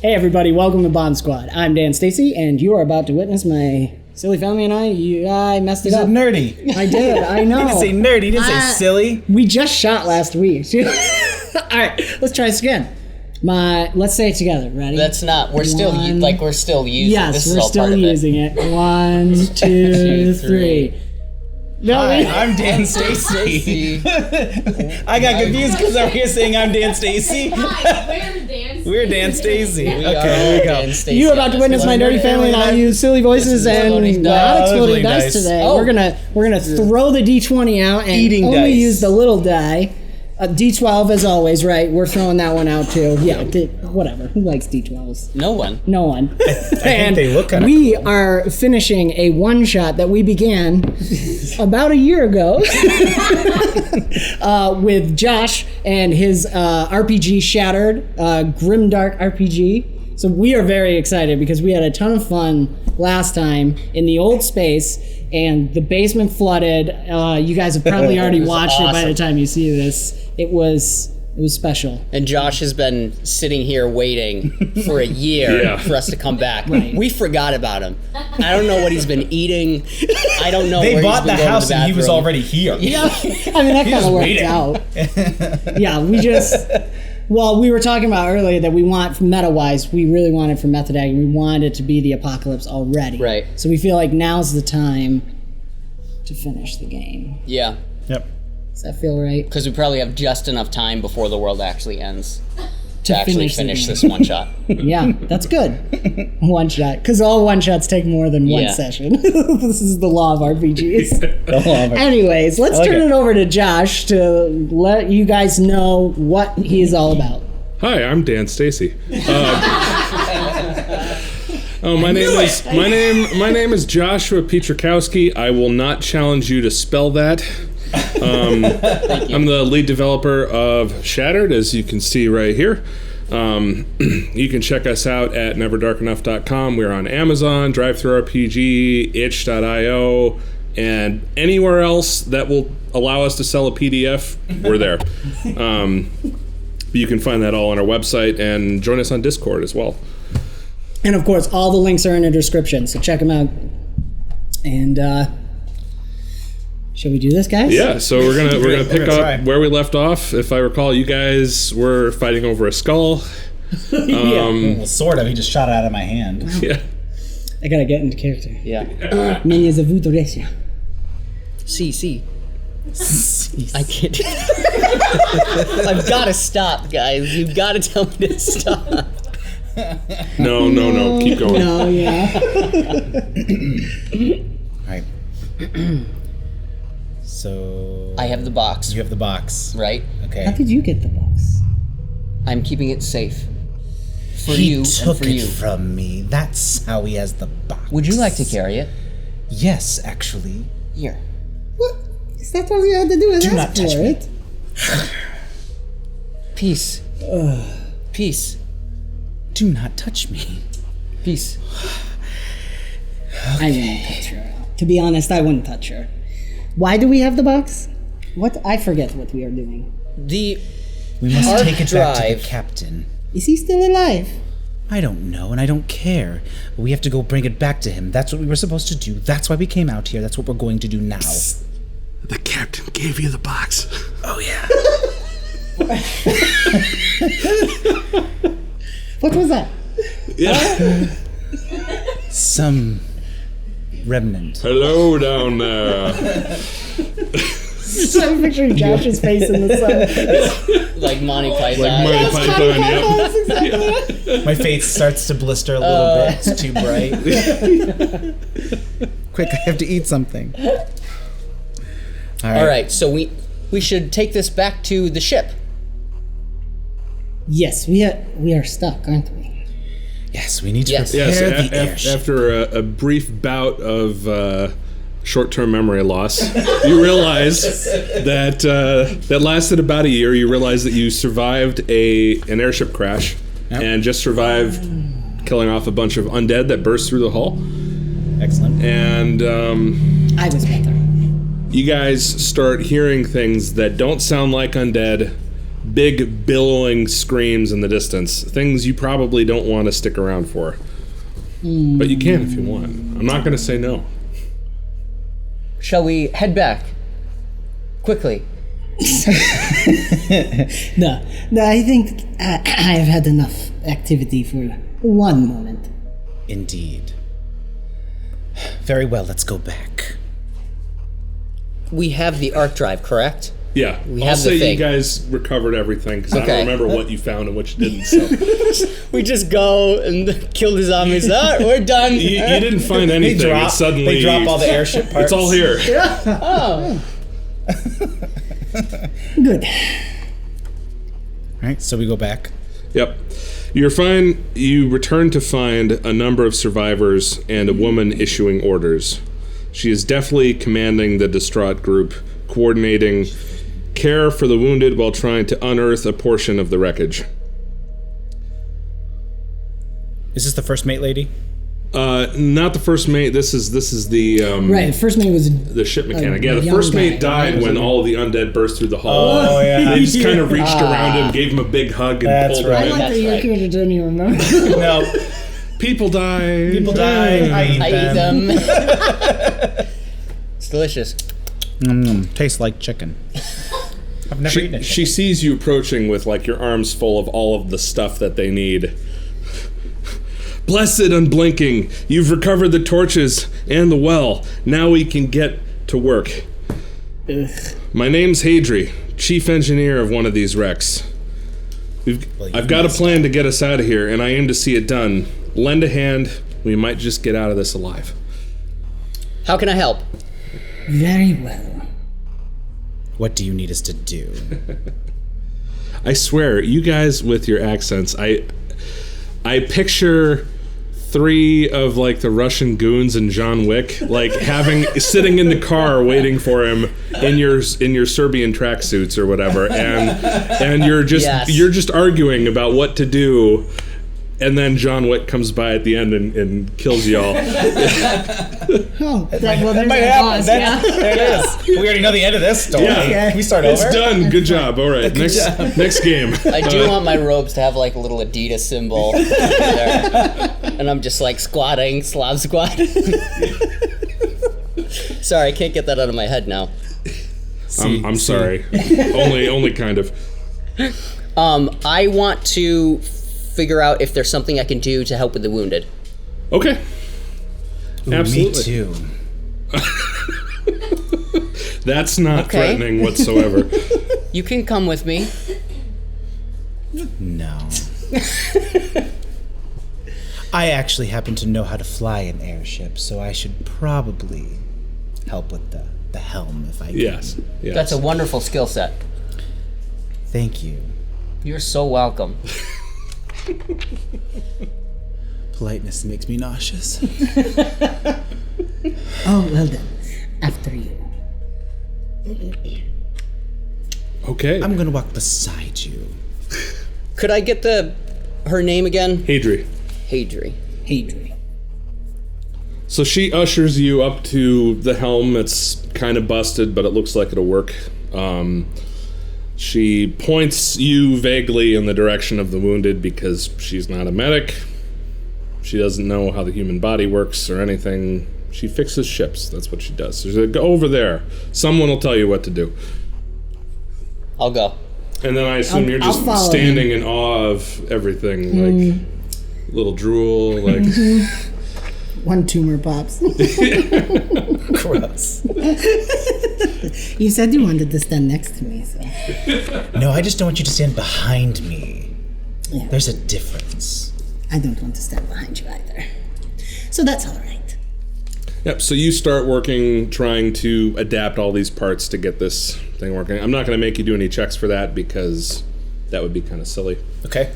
Hey everybody, welcome to Bond Squad. I'm Dan Stacy, and you are about to witness my silly family and I messed it up. You said nerdy. I did, I know. You didn't say nerdy, you didn't say silly. We just shot last week. Alright, let's try this again. Let's say it together. Ready? That's not. We're still using. Yes, this we're still using it. 1, 2, 3. No, Hi, I'm Dan Stacy. I got confused because over here saying I'm Dan Stacy. Hi, We're Dan Stacy. We Okay, here we go. You're about to witness my nerdy family and I use silly voices and not exploding dice today. Oh. We're gonna throw the D20 out and Eating only dice. use the little die. D12 as always, right? We're throwing that one out too. Yeah, whatever. Who likes D12s? No one. No one. I think they look kind of we are finishing a one-shot that we began about a year ago with Josh and his RPG Shattered, Grimdark RPG. So we are very excited because we had a ton of fun last time in the old space and the basement flooded. You guys have probably already watched it by the time you see this. It was special. And Josh has been sitting here waiting for a year for us to come back. Right. We forgot about him. I don't know what he's been eating. I don't know They where bought he's been the going house to the and he was bathroom. already here. Yeah, I mean that kind just of worked waiting. out. Yeah, we were talking about earlier that we want, meta-wise, we really wanted for Method Acting, we wanted it to be the apocalypse already. Right. So we feel like now's the time to finish the game. Yeah, Yep. Does that feel right? because we probably have just enough time before the world actually ends To actually finish the finish game. this one shot. Yeah, that's good. One shot, because all one shots take more than one Yeah. session. This is the law of RPGs. Don't love it. Anyways, let's like turn it. it over to Josh to let you guys know what he is all about. Hi, I'm Dan Stacy. My name is Joshua Pietrzakowski. I will not challenge you to spell that. I'm the lead developer of Shattered, as you can see right here. You can check us out at neverdarkenough.com. We're on Amazon, DriveThruRPG, itch.io, and anywhere else that will allow us to sell a PDF, we're there. You can find that all on our website and join us on Discord as well. And of course, all the links are in the description, so check them out. And shall we do this, guys? Yeah, so we're gonna pick gonna try. up where we left off. If I recall, you guys were fighting over a skull. Well, sort of. He just shot it out of my hand. Yeah. I gotta get into character. Yeah. Many of Vutoresia. See. I can't. I've got to stop, guys. You've got to tell me to stop. No. Keep going. Oh yeah. Alright. So I have the box, you have the box. right? How Okay. did you get the box? I'm keeping it safe for He you took and for it you. from me. That's how he has the box. Would you like to carry it? Yes, actually. Here. What? Is that all you had to do? Is Do ask not touch for me. it? Peace. Peace. Do not touch me. Peace. I wouldn't touch her. To be honest, I wouldn't touch her. Why do we have the box? What? I forget what we are doing. The We must Hard take it back to drive. the captain. Is he still alive? I don't know, and I don't care. But we have to go bring it back to him. That's what we were supposed to do. That's why we came out here. That's what we're going to do now. The captain gave you the box. Oh, yeah. What was that? Yeah. Some remnant. Hello down there. I'm picturing Josh's face in the sun. like Monty Python. Like Monty Python, yep. That's exactly it. My face starts to blister a little bit. It's too bright. Quick, I have to eat something. All right, so we should take this back to the ship. Yes, we are stuck, aren't we? Yes, we need to Yes. prepare Yes, the airship. after a brief bout of short-term memory loss, you realize that lasted about a year. You realize that you survived an airship crash and just survived killing off a bunch of undead that burst through the hull. Excellent. And I was better. you guys start hearing things that don't sound like undead, big billowing screams in the distance. Things you probably don't want to stick around for. But you can if you want. I'm not going to say no. Shall we head back? Quickly. No, I think I have had enough activity for one moment. Indeed. Very well, let's go back. We have the arc drive, correct? Yeah, I'll have the say thing. you guys recovered everything because I Okay. don't remember what you found and what you didn't. So We just go and kill the zombies. We're done. you didn't find anything. It's suddenly They drop all the airship parts. It's all here. Oh. Good. Alright, so we go back. Yep. You return to find a number of survivors and a woman issuing orders. She is deftly commanding the distraught group, coordinating care for the wounded while trying to unearth a portion of the wreckage. Is this the first mate lady? Not the first mate. This is the Right, the first mate was the ship mechanic. Yeah, the young first mate guy. died when all of the undead burst through the hull. Oh, yeah. They just kind of reached around him, gave him a big hug, and That's pulled right. him in. like that your That's right. character didn't even remember. No. People die. People die. I eat I them. eat them. It's delicious. Tastes like chicken. I've never eaten it. She sees you approaching with like your arms full of all of the stuff that they need. Blessed unblinking, you've recovered the torches and the well. Now we can get to work. My name's Hadri, chief engineer of one of these wrecks. I've got a plan to get us out of here, and I aim to see it done. Lend a hand, we might just get out of this alive. How can I help? Very well. What do you need us to do? I swear, you guys with your accents, I picture 3 of like the Russian goons and John Wick, like sitting in the car waiting for him in your Serbian tracksuits or whatever, and you're just arguing about what to do, and then John Wick comes by at the end and kills y'all. Oh, That might happen. There it is. We already know the end of this story. Yeah. Can we start It's over? done. Good job. All right, next game. I do want my robes to have like a little Adidas symbol there. And I'm just like squatting, Slav squat. Sorry, I can't get that out of my head now. I'm sorry. only kind of. I want to figure out if there's something I can do to help with the wounded. Okay. Absolutely. Me too. That's not Okay. threatening whatsoever. You can come with me. No. I actually happen to know how to fly an airship, so I should probably help with the helm if I can. Yes. That's a wonderful skill set. Thank you. You're so welcome. Politeness makes me nauseous. Oh, well then. After you. Okay. I'm gonna walk beside you. Could I get her name again? Hadri. Hadri. Hadri. So she ushers you up to the helm. It's kind of busted, but it looks like it'll work. She points you vaguely in the direction of the wounded because she's not a medic. She doesn't know how the human body works or anything. She fixes ships. That's what she does. So she's like, go over there. Someone will tell you what to do. I'll go. And then I assume you're just follow standing in awe of everything, like little drool, like. One tumor pops. Gross. You said you wanted to stand next to me, so. No, I just don't want you to stand behind me. Yeah. There's a difference. I don't want to stand behind you either. So that's all right. Yep, so you start working, trying to adapt all these parts to get this thing working. I'm not going to make you do any checks for that because that would be kind of silly. Okay.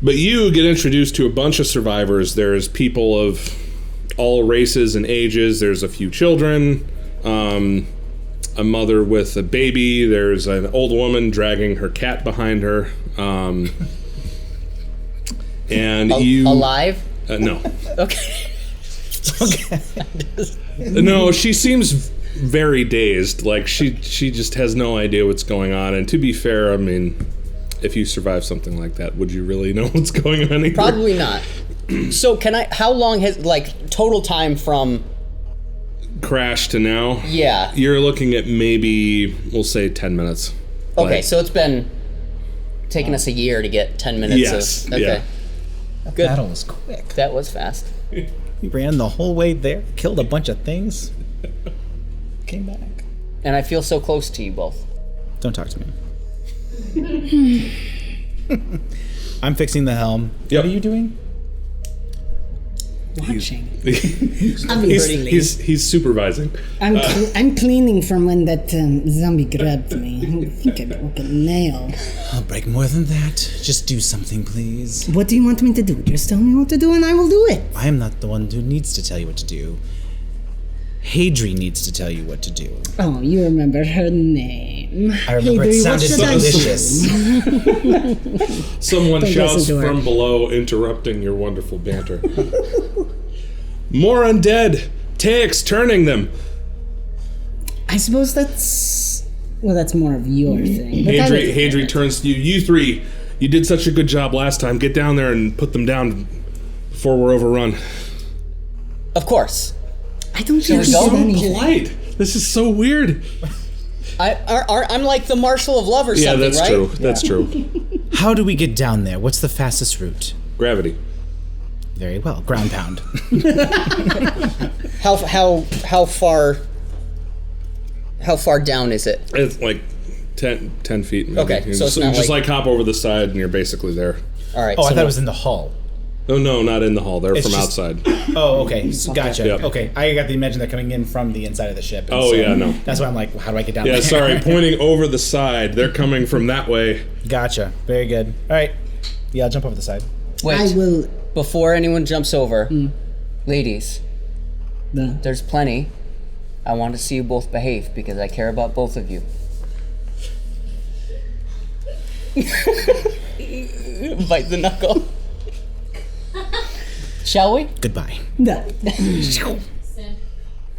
But you get introduced to a bunch of survivors. There's people of all races and ages. There's a few children, a mother with a baby. There's an old woman dragging her cat behind her. And you... Alive? No. Okay. No, she seems very dazed. Like she just has no idea what's going on. And to be fair, I mean, if you survive something like that, would you really know what's going on either? Probably not. So how long has, like, total time from crash to now? Yeah. You're looking at maybe, we'll say 10 minutes. Okay, Like, so it's been taking us a year to get 10 minutes Yes, of... Okay. yeah. That Good. battle was quick. That was fast. We ran the whole way there, killed a bunch of things, came back. And I feel so close to you both. Don't talk to me. I'm fixing the helm. Yep. What are you doing? Watching. Obviously. He's supervising. I'm cleaning from when that zombie grabbed me. I think I broke a nail. I'll break more than that. Just do something, please. What do you want me to do? Just tell me what to do and I will do it. I am not the one who needs to tell you what to do. Hadri needs to tell you what to do. Oh, you remember her name. I remember Hey, it Dewey, what sounded should I delicious. Someone Don't shouts listen to her. from below, interrupting your wonderful banter. More undead! Takes turning them! I suppose that's... Well, that's more of your thing. but that is- Hadri turns to you. You three, you did such a good job last time. Get down there and put them down before we're overrun. Of course. I don't think we she go? did So anything. polite. This is so weird. I'm like the Marshal of Love or Yeah, something, that's right? true. That's true. How do we get down there? What's the fastest route? Gravity. Very well. Ground pound. How far down is it? It's like 10 feet. Maybe. Okay, You so it's just, not just like- like hop over the side and you're basically there. All right. Oh, I so thought it was in the hull. No, not in the hall. They're It's from just- outside. Oh, okay. Gotcha. Yep. Okay, I got the imagine they're coming in from the inside of the ship. and Oh, yeah, no. That's why I'm like, how do I get down Yeah, there? sorry. Pointing over the side. They're coming from that way. Gotcha. Very good. All right. Yeah, I'll jump over the side. Wait, I will... before anyone jumps over, ladies, No. there's plenty. I want to see you both behave because I care about both of you. Bite the knuckle. Shall we? Goodbye. No.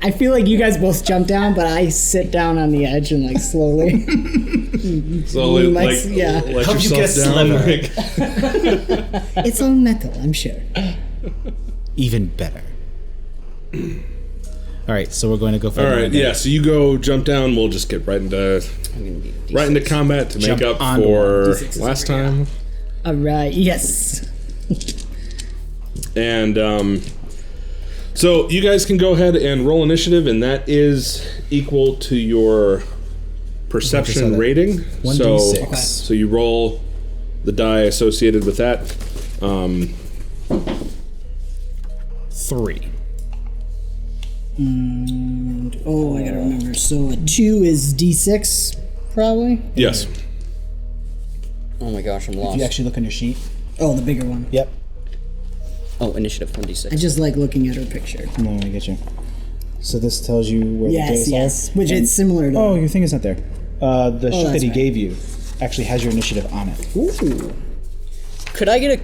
I feel like you guys both jump down, but I sit down on the edge and like slowly. Slowly, Like, yeah. let Help you yourself get a down. sliver. Like, It's all metal, I'm sure. Even better. All right, so we're going to go for all right, yeah. So you go jump down. We'll just get right into combat to Jump make up onto for D6 is last time. All right. Yes. And so you guys can go ahead and roll initiative, and that is equal to your perception rating. 1d6. So you roll the die associated with that. 3. Oh, I gotta remember. So a 2 is D6, probably. Yes. Oh my gosh, I'm If lost. you actually look on your sheet. Oh, the bigger one. Yep. Oh, initiative 1d6. I just like looking at her picture. No, I get you. So this tells you where the Yes, days yes. are. Which And- is similar to. Oh, your thing is not there. The sheet that that's he right. gave you actually has your initiative on it. Ooh. Could I get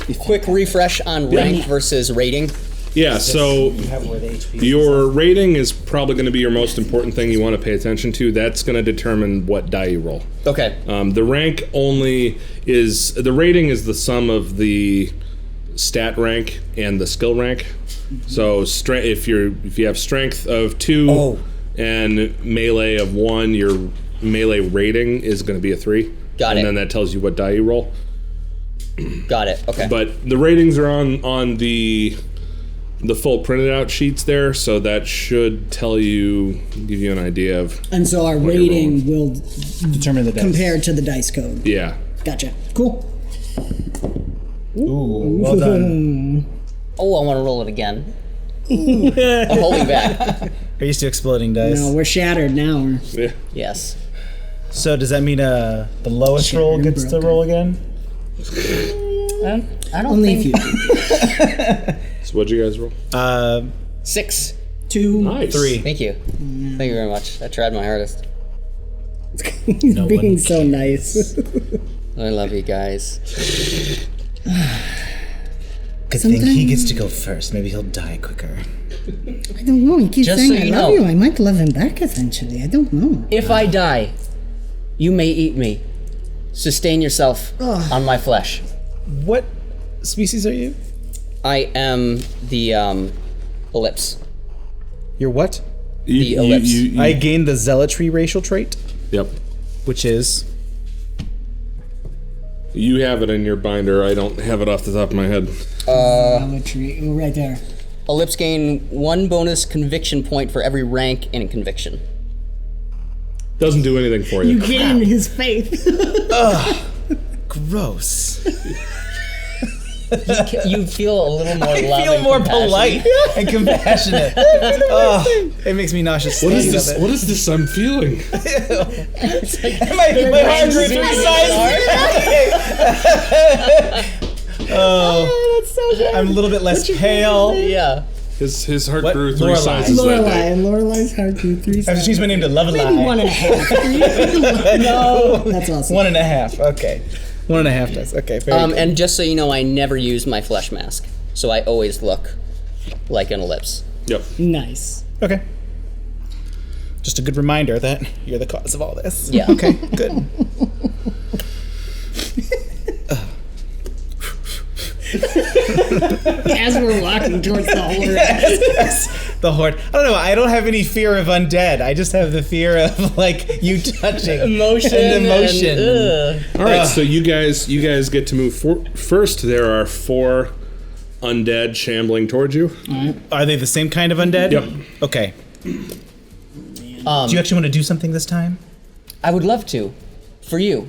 a quick refresh on rank versus rating? Yeah. So You have where the HP your rating is probably going to be your most important thing you want to pay attention to. That's going to determine what die you roll. Okay. The rank only is the rating is the sum of the stat rank and the skill rank. So if you have strength of 2 and melee of 1, your melee rating is going to be a 3. Got it. And then that tells you what die you roll. Got it. Okay. But the ratings are on the full printed out sheets there, so that should give you an idea of And so our you're rating will determine the dice. compare to the dice code. yeah. Gotcha. Cool. Ooh, well done. oh, I want to roll it again. I'm holding back. Are used to exploding dice. No, we're shattered now. Yeah. Yes. So does that mean the lowest Shattered roll and gets to broken. roll again? I don't Only think... if you. So what'd you guys roll? 6. 2. Nice. 3. Thank you. Thank you very much. I tried my hardest. He's No being one so nice. I love you guys. Good thing he gets to go first. Maybe he'll die quicker. I don't know. He keeps Just saying so I you love know. you. I might love him back eventually. I don't know. If I die, you may eat me. Sustain yourself on my flesh. What species are you? I am the ellipse. You're what? The ellipse. I gained the zealotry racial trait, Yep. which is You have it in your binder. I don't have it off the top of my head. Right there. Ellipse gain 1 bonus conviction point for every rank in conviction. Doesn't do anything for you. You gain his faith. gross. You feel a little more loving. I feel more compassionate. polite and compassionate. Oh, it makes me nauseous. What is thinking this? of it. What is this I'm feeling? my heart rate three sizes. Oh, That's so good. I'm a little bit less pale. Yeah. His heart What? grew 3 Lorelei. sizes that Lorelei day. and Lorelai's heart grew 3 I have to sizes. change my name to Love Maybe 1.5. No, that's awesome. 1.5. Okay. 1.5 does. Okay. Very good. And just so you know, I never use my flesh mask, so I always look like an ellipse. Yep. Nice. Okay. Just a good reminder that you're the cause of all this. Yeah. Okay. Good. As we're walking towards the horde. The horde. I don't know. I don't have any fear of undead. I just have the fear of like you touching Emotion. and emotion. All right. So you guys get to move first. There are 4 undead shambling towards you. Are they the same kind of undead? Yep. Okay. Do you actually want to do something this time? I would love to, for you.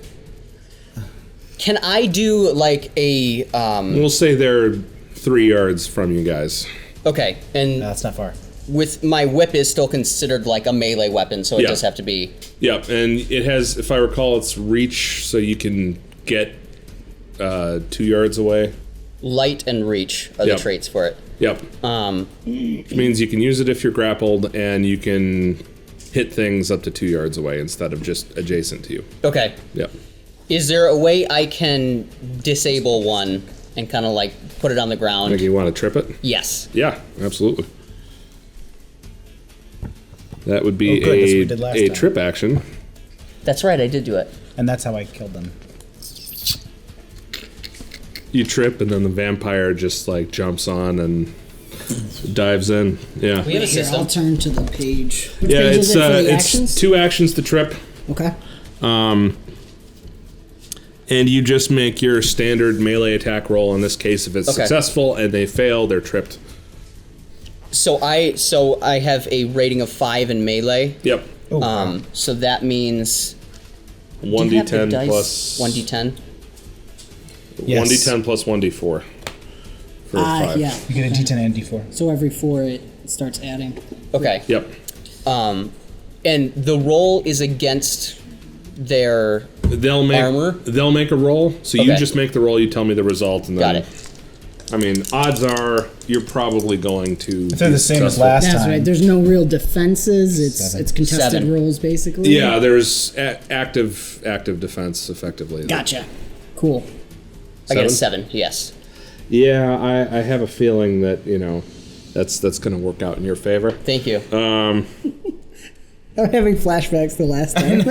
Can I do like a We'll say they're 3 yards from you guys. Okay, and No, that's not far. with my whip is still considered like a melee weapon, so it Yeah. does have to be. Yep. And it has, if I recall, it's reach, so you can get 2 yards away. Light and reach are Yep. the traits for it. Yep. Which means you can use it if you're grappled, and you can hit things up to 2 yards away instead of just adjacent to you. Okay. Yep. Is there a way I can disable one and kind of like put it on the ground? Like you want to trip it? Yes. Yeah, absolutely. That would be Oh, good, that's what we did last a time. trip action. That's right, I did do it. And that's how I killed them. You trip, and then the vampire just like jumps on and dives in. Yeah. We have a Here, I'll system. turn to the page. Which Yeah, page it's is it for the it's actions? 2 actions to trip. Okay. And you just make your standard melee attack roll. In this case, if it's Okay. successful and they fail, they're tripped. So I have a rating of 5 in melee. Yep. Oh, wow. So that means do you have the 1d10 dice? plus 1d10. Yes. 1d10 plus 1d4 for 5. Yeah. You get a D10 and D4. So every 4 it starts adding. Okay. Yep. And the roll is against their They'll make armor? They'll make a roll. So you Okay. just make the roll. You tell me the result, and then. Got it. I mean, odds are you're probably going to. If they're the same as successful. last That's time. right. There's no real defenses. It's 7. it's contested 7. rolls basically. Yeah, there's active defense effectively. Gotcha. Cool. I get a 7? 7. Yes. Yeah, I have a feeling that that's going to work out in your favor. Thank you. I'm having flashbacks to last time.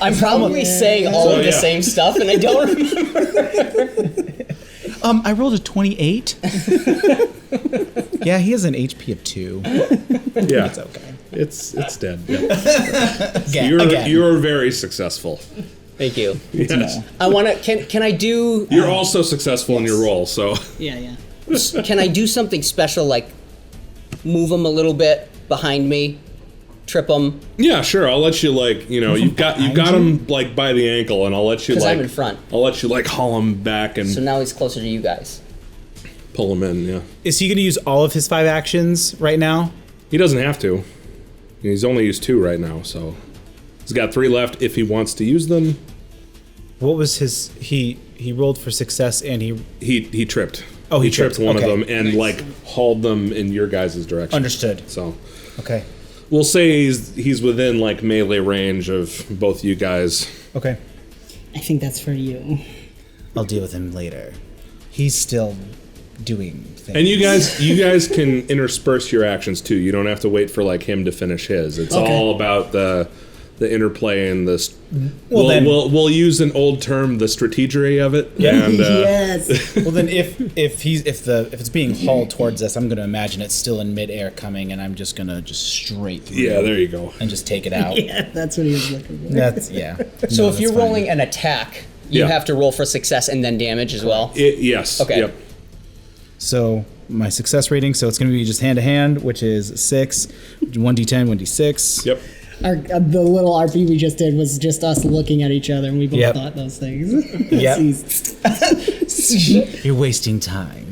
I'm probably saying all So, of the yeah. same stuff, and I don't remember. I rolled a 28. Yeah, he has an HP of 2. Yeah, It's okay. it's dead. Yeah. Again. You're very successful. Thank you. Yes. I want to. Can I do? You're also successful in your role, so yeah. Can I do something special, like move them a little bit behind me, trip them? yeah, sure. I'll let you you've got him like by the ankle, and I'll let you 'Cause like I'm in front. I'll let you like haul him back and So now he's closer to you guys. pull him in. Yeah, Is he going to use all of his 5 actions right now? he doesn't have to. He's only used 2 right now, so he's got 3 left if he wants to use them. What was his... He rolled for success and he... He tripped. Oh, he tripped tripped. one Okay. of them and like hauled them in your guys' direction. Understood. So Okay. we'll say he's within like melee range of both you guys. Okay. I think that's for you. I'll deal with him later. He's still doing things. And you guys can intersperse your actions too. You don't have to wait for like him to finish his. It's all about the interplay and the. We'll use an old term, the strategery of it. Yeah. And, Yes. Well, then if it's being hauled towards us, I'm going to imagine it's still in midair coming, and I'm just going to straight through. Yeah, there you go. And just take it out. Yeah, that's what he was looking for. That's yeah. So No, if you're that's fine. rolling an attack, you Yeah. have to roll for success and then damage as well. Yes. Okay. Yep. So my success rating, so it's going to be just hand to hand, which is 6, 1d10, 1d6. Yep. The little RP we just did was just us looking at each other, and we both Yep. thought those things. Yep. Jeez. You're wasting time.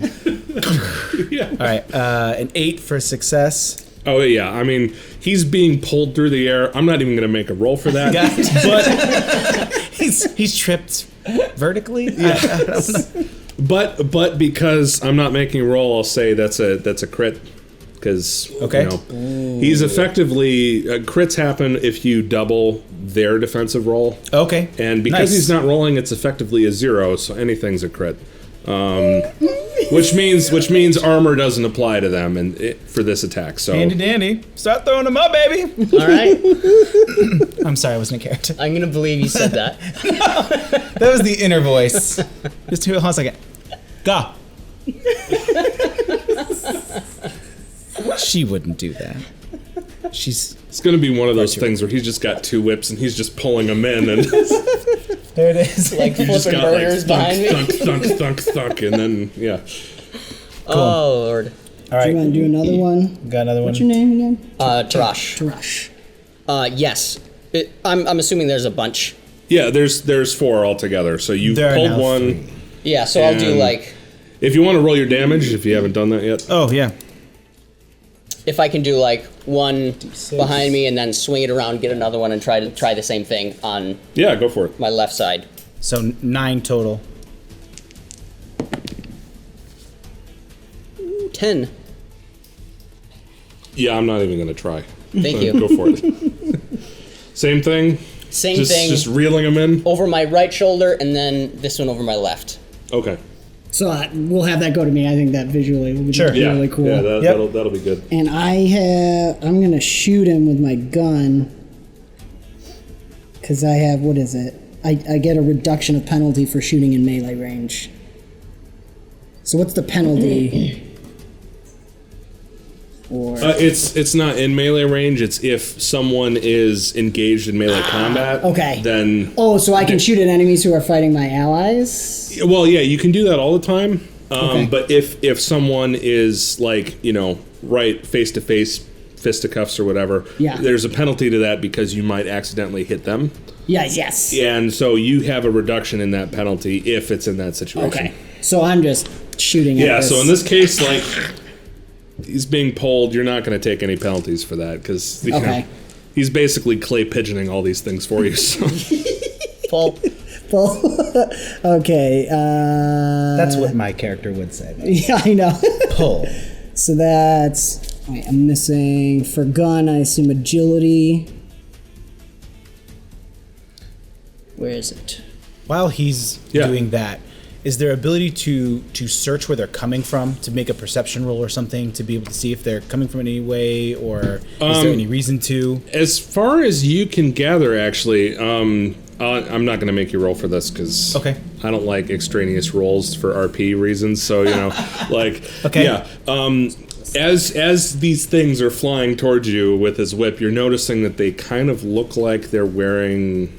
Yeah. All right, an 8 for success. Oh yeah. I mean, he's being pulled through the air. I'm not even going to make a roll for that. But he's tripped vertically. Yeah. But because I'm not making a roll, I'll say that's a crit. Because he's effectively crits happen if you double their defensive roll. Okay. And because he's not rolling, it's effectively a 0, so anything's a crit. Which means armor doesn't apply to them for this attack. So Handy dandy. Start throwing them up, baby. All right. I'm sorry, I wasn't a character. I'm gonna believe you said that. That was the inner voice. Just hold on a second. Go. She wouldn't do that. it's going to be one of those things where he's just got 2 whips and he's just pulling them in, and There it is. Like you just flipping got burgers behind me. thunk, thunk, thunk, thunk, and then yeah. Oh Lord. All right. Do you want to do another one? Got another one. What's your name again? Tarash. Tarash. Yes. I'm assuming there's a bunch. Yeah, there's 4 altogether. So you There are pulled now one. 3. Yeah. So I'll do And- like If you want to roll your damage, if you haven't done that yet. Oh yeah. if I can do like one behind me and then swing it around, get another one, and try the same thing on Yeah, go for it. my left side. So 9 total. 10. Yeah, I'm not even going to try. Thank you. Go for it. Same thing. Same thing. Just reeling them in. Over my right shoulder and then this one over my left. Okay. So we'll have that go to me. I think that visually will be Sure. Yeah. really cool. Yeah, Yep. that'll be good. And I'm gonna shoot him with my gun. Cause I have, what is it? I get a reduction of penalty for shooting in melee range. So what's the penalty? Or It's not in melee range. It's if someone is engaged in melee combat. okay. Then so I can shoot at enemies who are fighting my allies? well, yeah, you can do that all the time. Okay. But if someone is like right face to face, fisticuffs or whatever, Yeah. there's a penalty to that because you might accidentally hit them. Yes. And so you have a reduction in that penalty if it's in that situation. Okay. So I'm just shooting at Yeah, this. so in this case, like, he's being pulled, you're not going to take any penalties for that, because Okay. he's basically clay pigeoning all these things for you. So. Full. Okay. That's what my character would say. Yeah, I know. Pull. So that's... Wait, I'm missing... For gun, I assume agility. Where is it? While he's Yeah. doing that, is there ability to search where they're coming from, to make a perception roll or something, to be able to see if they're coming from any way, or is there any reason to? As far as you can gather, actually, I'm not going to make you roll for this, because Okay. I don't like extraneous rolls for RP reasons, so, like, Okay. yeah. As these things are flying towards you with his whip, you're noticing that they kind of look like they're wearing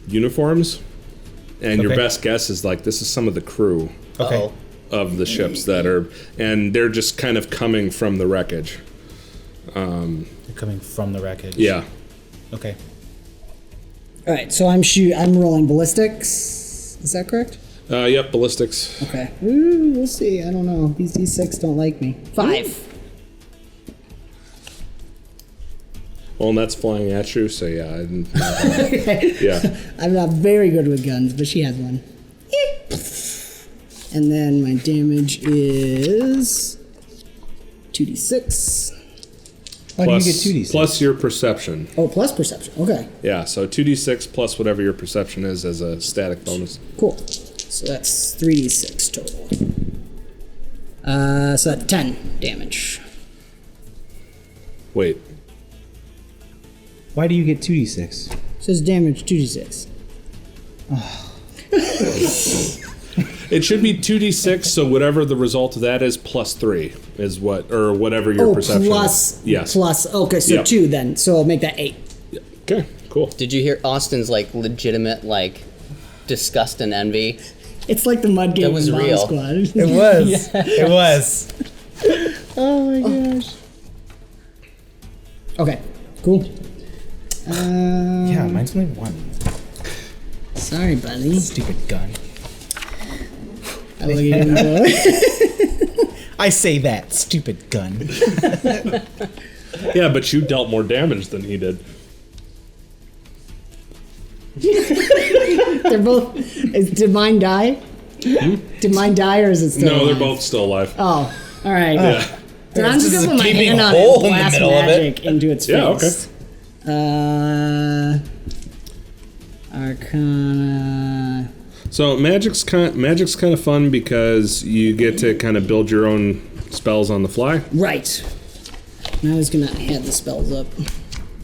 uniforms, and your Okay. best guess is like this is some of the crew Okay. Uh-oh. of the ships that are, and they're just kind of coming from the wreckage. They're coming from the wreckage. Yeah. Okay. All right, so I'm rolling ballistics. Is that correct? Yep, ballistics. Okay. Ooh, we'll see. I don't know. These D6 don't like me. 5. Well, and that's flying at you, so yeah. Yeah. I'm not very good with guns, but she has one. And then my damage is 2d6. Why do you get 2d6? Plus your perception. Oh, plus perception. Okay, Yeah, so 2d6 plus whatever your perception is as a static bonus. cool. So that's 3d6 total. So that's 10 damage. Wait. Why do you get 2d6? Says damage 2d6. It should be 2d6, so whatever the result of that is, plus 3 is what, or whatever your perception plus, is. Yes. Plus, okay, so Yep. 2 then. So I'll make that 8. Okay, cool. Did you hear Austin's like legitimate like disgust and envy? It's like the mud game That was in Bomb real. Squad. It was. It was. Oh my gosh. Okay, cool. Yeah, mine's only 1. Sorry, buddy. Stupid gun. I look at you and go, I say that, stupid gun. Yeah, but you dealt more damage than he did. They're both. Did mine die? Did mine die or is it still No, they're alive? both still alive. Oh, all right. Yeah. Then I'm just This is gonna put my a gaping hand on hole it in and the blast middle of it. magic into its Yeah, face. Arcana. So magic's kind of fun because you get to kind of build your own spells on the fly. Right. And I was gonna add the spells up.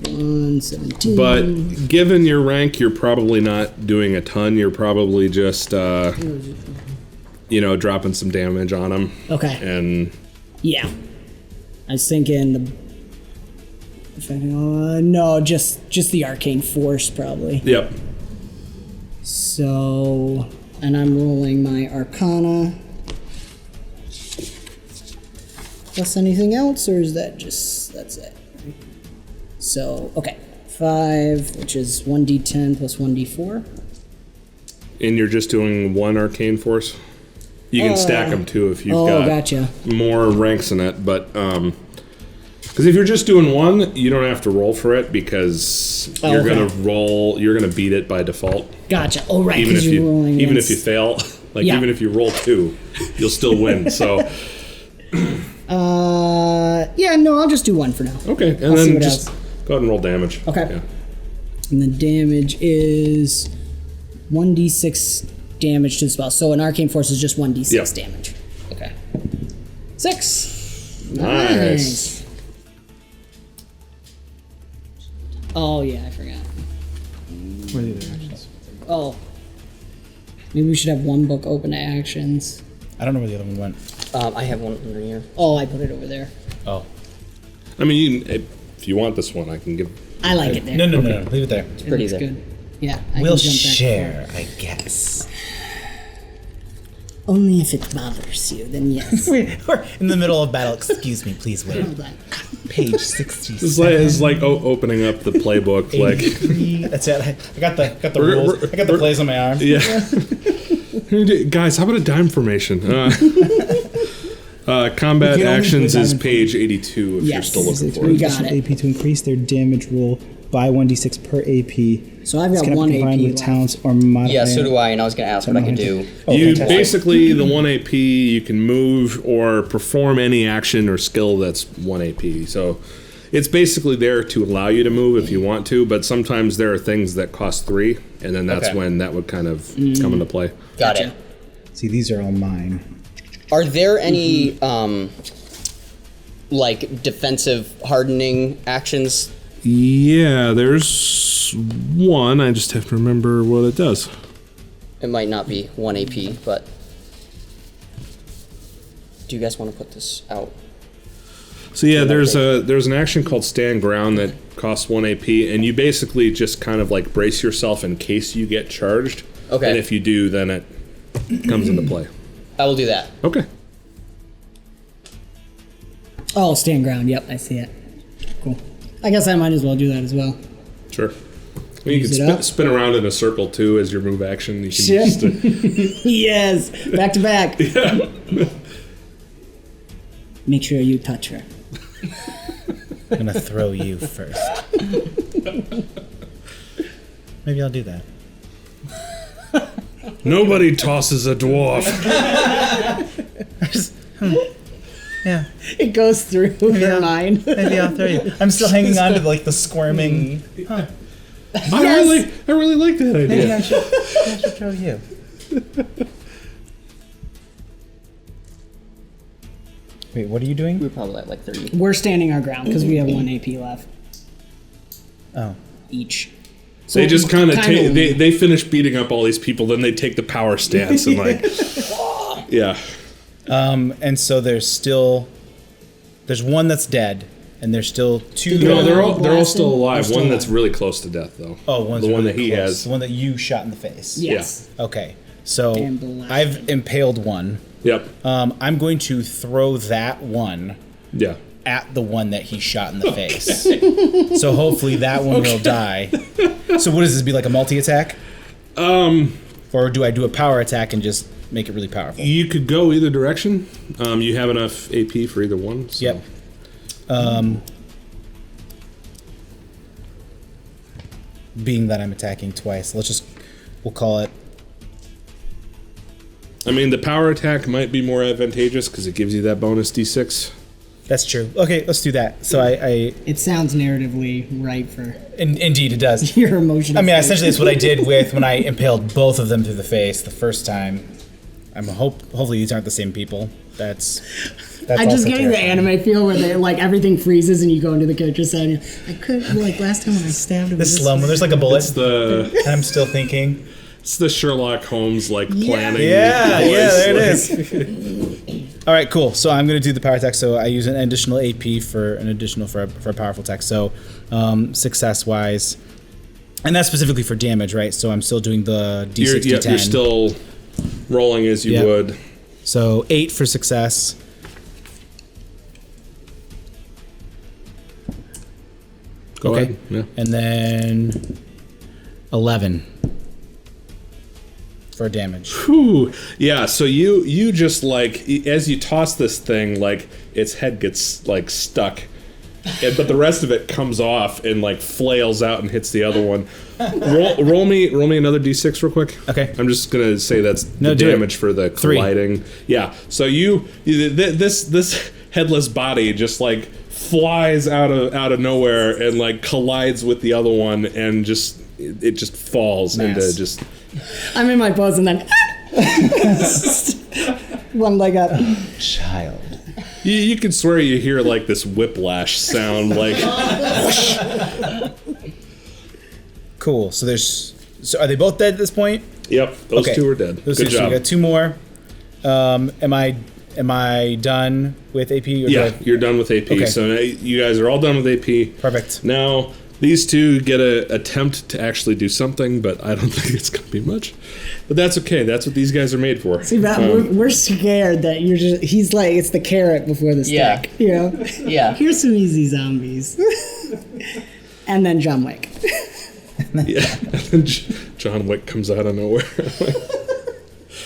117. But given your rank, you're probably not doing a ton. You're probably just, dropping some damage on them. Okay. And Yeah. I was thinking no, just the arcane force probably. yep. So, and I'm rolling my Arcana. Plus anything else, or is that that's it? So, okay. 5, which is 1d10 plus 1d4. And you're just doing one arcane force. You can stack them too if you've got Gotcha. more ranks in it, but because if you're just doing one, you don't have to roll for it because you're okay. gonna beat it by default. Gotcha. Oh, right, Even if because you're rolling if against- you fail, like Yeah. even if you roll 2, you'll still win. So yeah, no, I'll just do one for now. okay, and I'll see then what just else. go ahead and roll damage. Okay. Yeah. And the damage is 1d6 damage to the spell. So an arcane force is just 1d6 Yeah. damage. Okay. 6. Nice. Oh, yeah, I forgot. What are the other actions? Oh. Maybe we should have one book open to actions. I don't know where the other one went. I have one under here. Oh, I put it over there. Oh. I mean, if you want this one, I can give. I like it there. No, leave it there. It Pretty looks there. good. Yeah. I We'll can jump back share, I guess. forth. Only if it bothers you, then yes. We're in the middle of battle. Excuse me, please wait. Hold on. Page 60. It's like opening up the playbook. Like, That's it. I got the We're- rules. we're- I got the plays on my arm. yeah. Guys, how about a dime formation? Combat We can only actions do a is diamond page 82 if you're Yes, still looking for we it. got it. AP to increase their damage roll by 1d6 per AP. So I've This got cannot one be combined AP with left. talents or modifier. Yeah, so do I, and I was gonna ask what I could do. Oh, You fantastic. basically, the 1 AP, you can move or perform any action or skill that's 1 AP. So it's basically there to allow you to move if you want to, but sometimes there are things that cost 3, and then that's Okay. when that would kind of come into play. Got Gotcha. it. See, these are all mine. Are there any like defensive hardening actions? Yeah, there's one. I just have to remember what it does. It might not be 1 AP, but do you guys want to put this out? So yeah, there's an action called Stand Ground that costs 1 AP, and you basically just kind of like brace yourself in case you get charged. Okay. And if you do, then it comes into play. I will do that. Okay. Oh, stand ground. Yep, I see it. Cool. I guess I might as well do that as well. Sure. You Use can it up. spin around in a circle too as your move action. You can Shit. just, Yes, back to back. yeah. Make sure you touch her. I'm gonna throw you first. Maybe I'll do that. Nobody tosses a dwarf. Yeah, It goes through her mind. maybe I'll throw you. I'm still hanging on to like the squirming. I really like that Maybe idea. I should throw you. Wait, what are you doing? We're probably at like 30. We're standing our ground because we have 1 AP left Oh. each. They just kind of kinda- they finish beating up all these people, then they take the power stance and like, yeah. And so there's one that's dead, and there's still 2. No, they're all blasted? still alive. They're still one that's alive. really close to death, though. Oh, one's the one really that he close. has. The one that you shot in the face. Yes. Okay. So And blasted. I've impaled one. Yep. I'm going to throw that one Yeah. at the one that he shot in the face. So hopefully that one will die. So what does this be, like a multi-attack? Or do I do a power attack and just make it really powerful? You could go either direction. You have enough AP for either one. So. Yep. Being that I'm attacking twice, we'll call it. I mean, the power attack might be more advantageous because it gives you that bonus D6. That's true. Okay, let's do that. So I It sounds narratively right for indeed it does. your emotional. I mean, state. essentially, that's what I did with when I impaled both of them through the face the first time. Hopefully these aren't the same people. That's I'm just also getting the terrifying. anime feel where they like everything freezes and you go into the character side. And I could like last time when I stabbed him. The slow-mo. There's like a bullet. It's And I'm still thinking. the Sherlock Holmes like planning. Yeah, voice, there it like- is. All right, cool. So I'm going to do the power attack. So I use an additional AP for a powerful attack. So success-wise, and that's specifically for damage, right? So I'm still doing the D6, D10. You're still rolling as you Yep. would. So 8 for success. Go Okay. ahead. Yeah. And then 11 for damage. Whew. Yeah, so you just like as you toss this thing, like its head gets like stuck, but the rest of it comes off and like flails out and hits the other one. Roll me another D6 real quick. Okay. I'm just gonna say that's No, the do it. damage for the 3. colliding. Yeah. So this headless body just like flies out of nowhere and like collides with the other one and it just falls Nice. into just. I'm in my pose and then one leg up. Child. You could swear you hear like this whiplash sound, like Cool. So are they both dead at this point? yep, those Okay. two are dead. Those Good two, so job. we got 2 more. Am I done with AP? Or Yeah, do I- you're done with AP. Okay. So now you guys are all done with AP. Perfect. Now these two get a attempt to actually do something, but I don't think it's gonna be much. But that's okay. That's what these guys are made for. See, Matt, we're scared that you're just. He's like it's the carrot before the stick. Yeah. You know. Yeah. Here's some easy zombies. And then John Wick. Yeah. And then John Wick comes out of nowhere.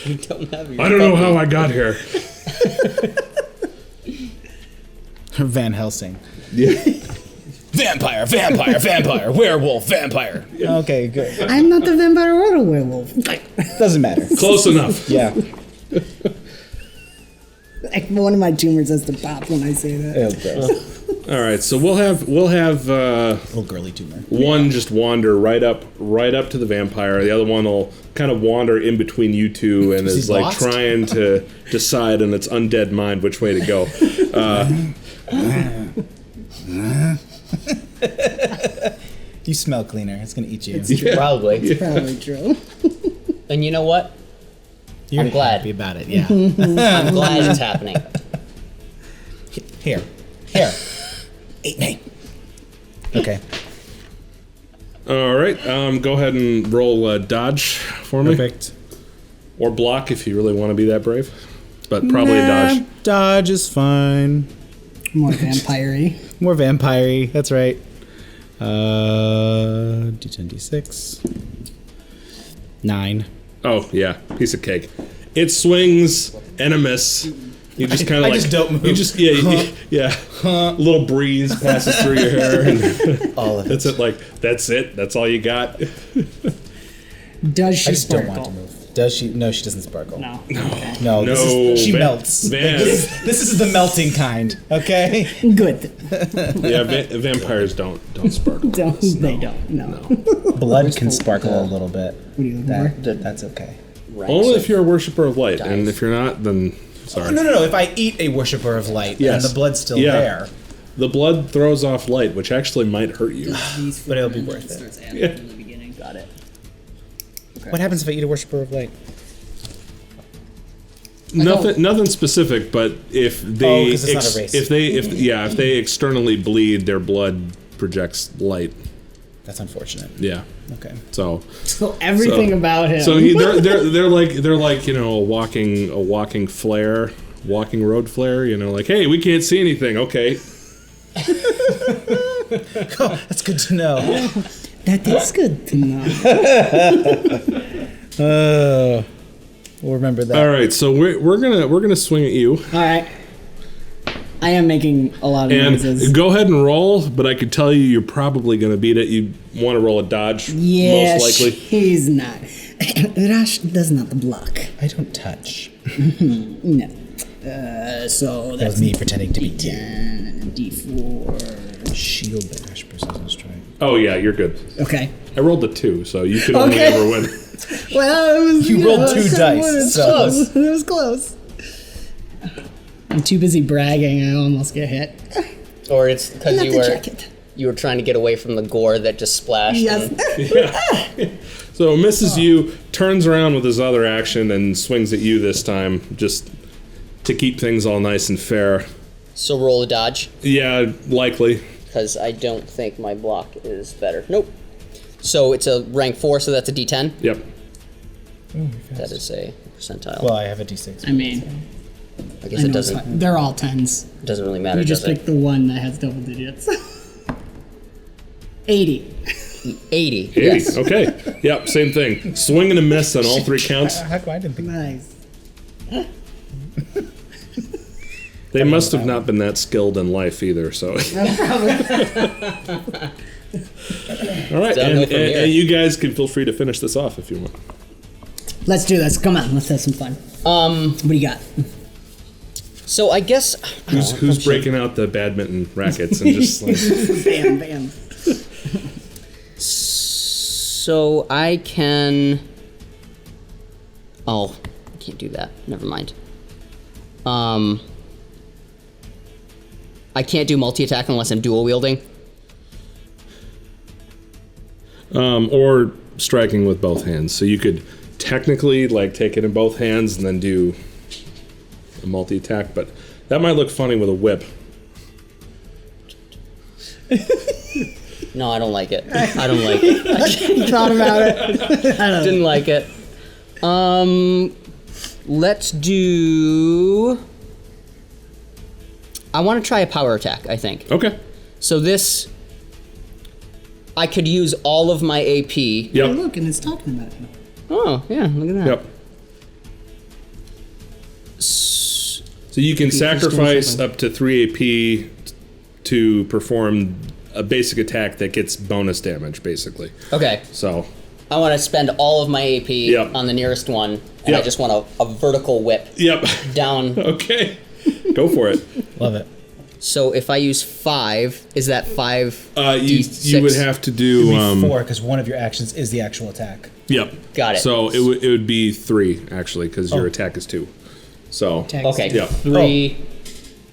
You don't have your I don't know how I got here. Van Helsing. Yeah. Vampire, vampire, vampire, werewolf, vampire. Okay, good. I'm not the vampire or the werewolf. Doesn't matter. Close enough. Yeah. Like, one of my tumors has to pop when I say that. Oh, gross. All right. So we'll have Little girly tumor. one just wander right up to the vampire. The other one will kind of wander in between you two and Is he is like lost? trying to decide in its undead mind which way to go. You smell cleaner. It's gonna eat you. Probably. Probably true. And you know what? You're I'm glad. happy about it. Yeah. I'm glad it's happening. Here. Eat me. Okay. All right. Go ahead and roll dodge for me, Perfect. or block if you really want to be that brave. But probably a dodge. Dodge is fine. More vampire-y. More vampire-y. That's right. D10, D6. 9. Oh yeah, piece of cake. It swings and a miss. You just kind of I like just don't move. You just yeah. A little breeze passes through your hair, and All of it. that's it. Like that's it. That's all you got. Does she I just sparkle? don't want to move. Does she? No, she doesn't sparkle. No. No, she Van- melts. Van- This is the melting kind. Okay. Good. Yeah, vampires don't sparkle. Don't, they don't. No. Blood can sparkle a little bit. What are you looking for? That's okay. Only if you're a worshiper of light, and Dice. if you're not, then Sorry. Oh, no. If I eat a worshiper of light and the blood's still there, the blood throws off light, which actually might hurt you. but it'll be worth it. Starts adding from the beginning. Got it. What happens if I eat a worshiper of light? Nothing specific, but if they 'cause it's not a race. if they externally bleed, their blood projects light. That's unfortunate. Yeah. Okay. So Everything about him. So they're like a walking flare, walking road flare. Like, hey, we can't see anything. Okay. Oh, that's good to know. That is good to know. We'll remember that. All right, so we're gonna swing at you. All right. I am making a lot of noises. And go ahead and roll, but I could tell you're probably gonna beat it. You want to roll a dodge, Yeah, most likely. he's not. Rash does not block. I don't touch. No. So That was me pretending to be D10 and a D4. Shield bash, precision strike. Oh yeah, you're good. Okay. I rolled a 2, so you could only Okay. ever win. Well, it was, You rolled 2 dice, It was so- close. It was close. I'm too busy bragging. I almost get hit. Or it's because Not you the were jacket. trying to get away from the gore that just splashed. Yes. and- So misses you, turns around with his other action, and swings at you this time, just to keep things all nice and fair. So roll a dodge, Yeah, likely. because I don't think my block is better. Nope. So it's a rank 4, so that's a D10. Yep. That is a percentile. Well, I have a D6. I mean, I guess I it know it's doesn't fine. They're all 10s. really matter, You just does pick it? the one that has double digits. 80. 80. 80. Yes. Okay. Yep, same thing. Swing and a miss on all 3 counts. How come I didn't think Nice. They must have not been that skilled in life either, so. All right, Downhill from here. and you guys can feel free to finish this off if you want. Let's do this. Come on. Let's have some fun. What do you got? So I guess Who's breaking out the badminton rackets and just like. Bam, bam. so I can. Oh, I can't do that. Never mind. I can't do multi-attack unless I'm dual wielding. Or striking with both hands. So you could technically take it in both hands and then do a multi-attack, but that might look funny with a whip. No, I don't like it. I don't like it. Thought about it. Didn't like it. Let's do. I want to try a power attack, I think. Okay. So this. I could use all of my AP. Hey, Yep. look, and it's talking about you. Oh, yeah, look at that. Yep. So you can sacrifice up to 3 AP to perform a basic attack that gets bonus damage, basically. Okay. So. I want to spend all of my AP Yep. on the nearest one, and I Yep. just want a vertical whip Yep. down. Okay. Go for it. Love it. So if I use 5, is that 5? You would have to do. It'd be 4 because one of your actions is the actual attack. Yep. Got it. So it would be 3 actually because your attack is 2. So. Text. Okay, Yeah. 3.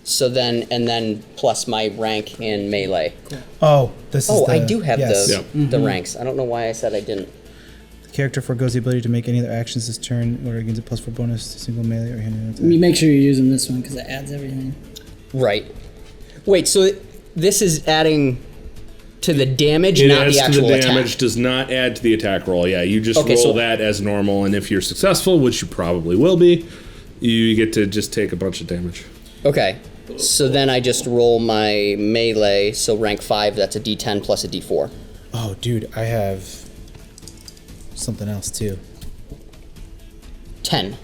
So then plus my rank in melee. Oh, this is Oh, the, I do have yes. the Yep. the ranks. I don't know why I said I didn't. The character forgoes the ability to make any other actions this turn in order to gain a +4 bonus to single melee or hand attack. You make sure you're using this one because it adds everything. Right. Wait, so this is adding to the damage, It not adds the to actual the damage, attack. does not add to the attack roll. Yeah, you just Okay, roll so- that as normal, and if you're successful, which you probably will be, you get to just take a bunch of damage. Okay. So then I just roll my melee, so rank 5, that's a D10 plus a D4. Oh, dude, I have something else too. 10.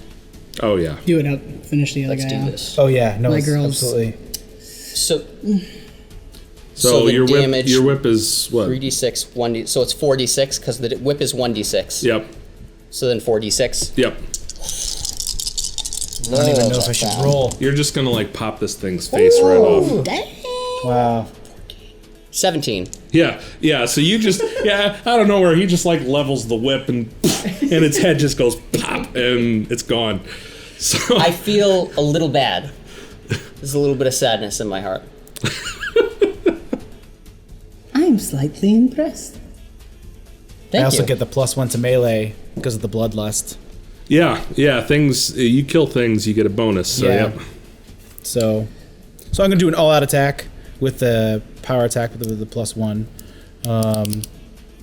Oh yeah. Do it up. Finish the other Let's guy do off. this. Oh yeah, no, My it's girls. absolutely. So So the your damage, whip is what? 3d6, 1d, so it's 4d6 because the whip is 1d6. Yep. So then 4d6. Yep. I don't even know if I should roll. You're just gonna pop this thing's face right off. Wow. 17. Yeah, yeah. So you just out of nowhere he just levels the whip and its head just goes pop and it's gone. So I feel a little bad. There's a little bit of sadness in my heart. I'm slightly impressed. Thank I also you. get the +1 to melee because of the bloodlust. yeah, things you kill things, you get a bonus. So Yeah. yeah. So I'm gonna do an all-out attack with the power attack with the +1.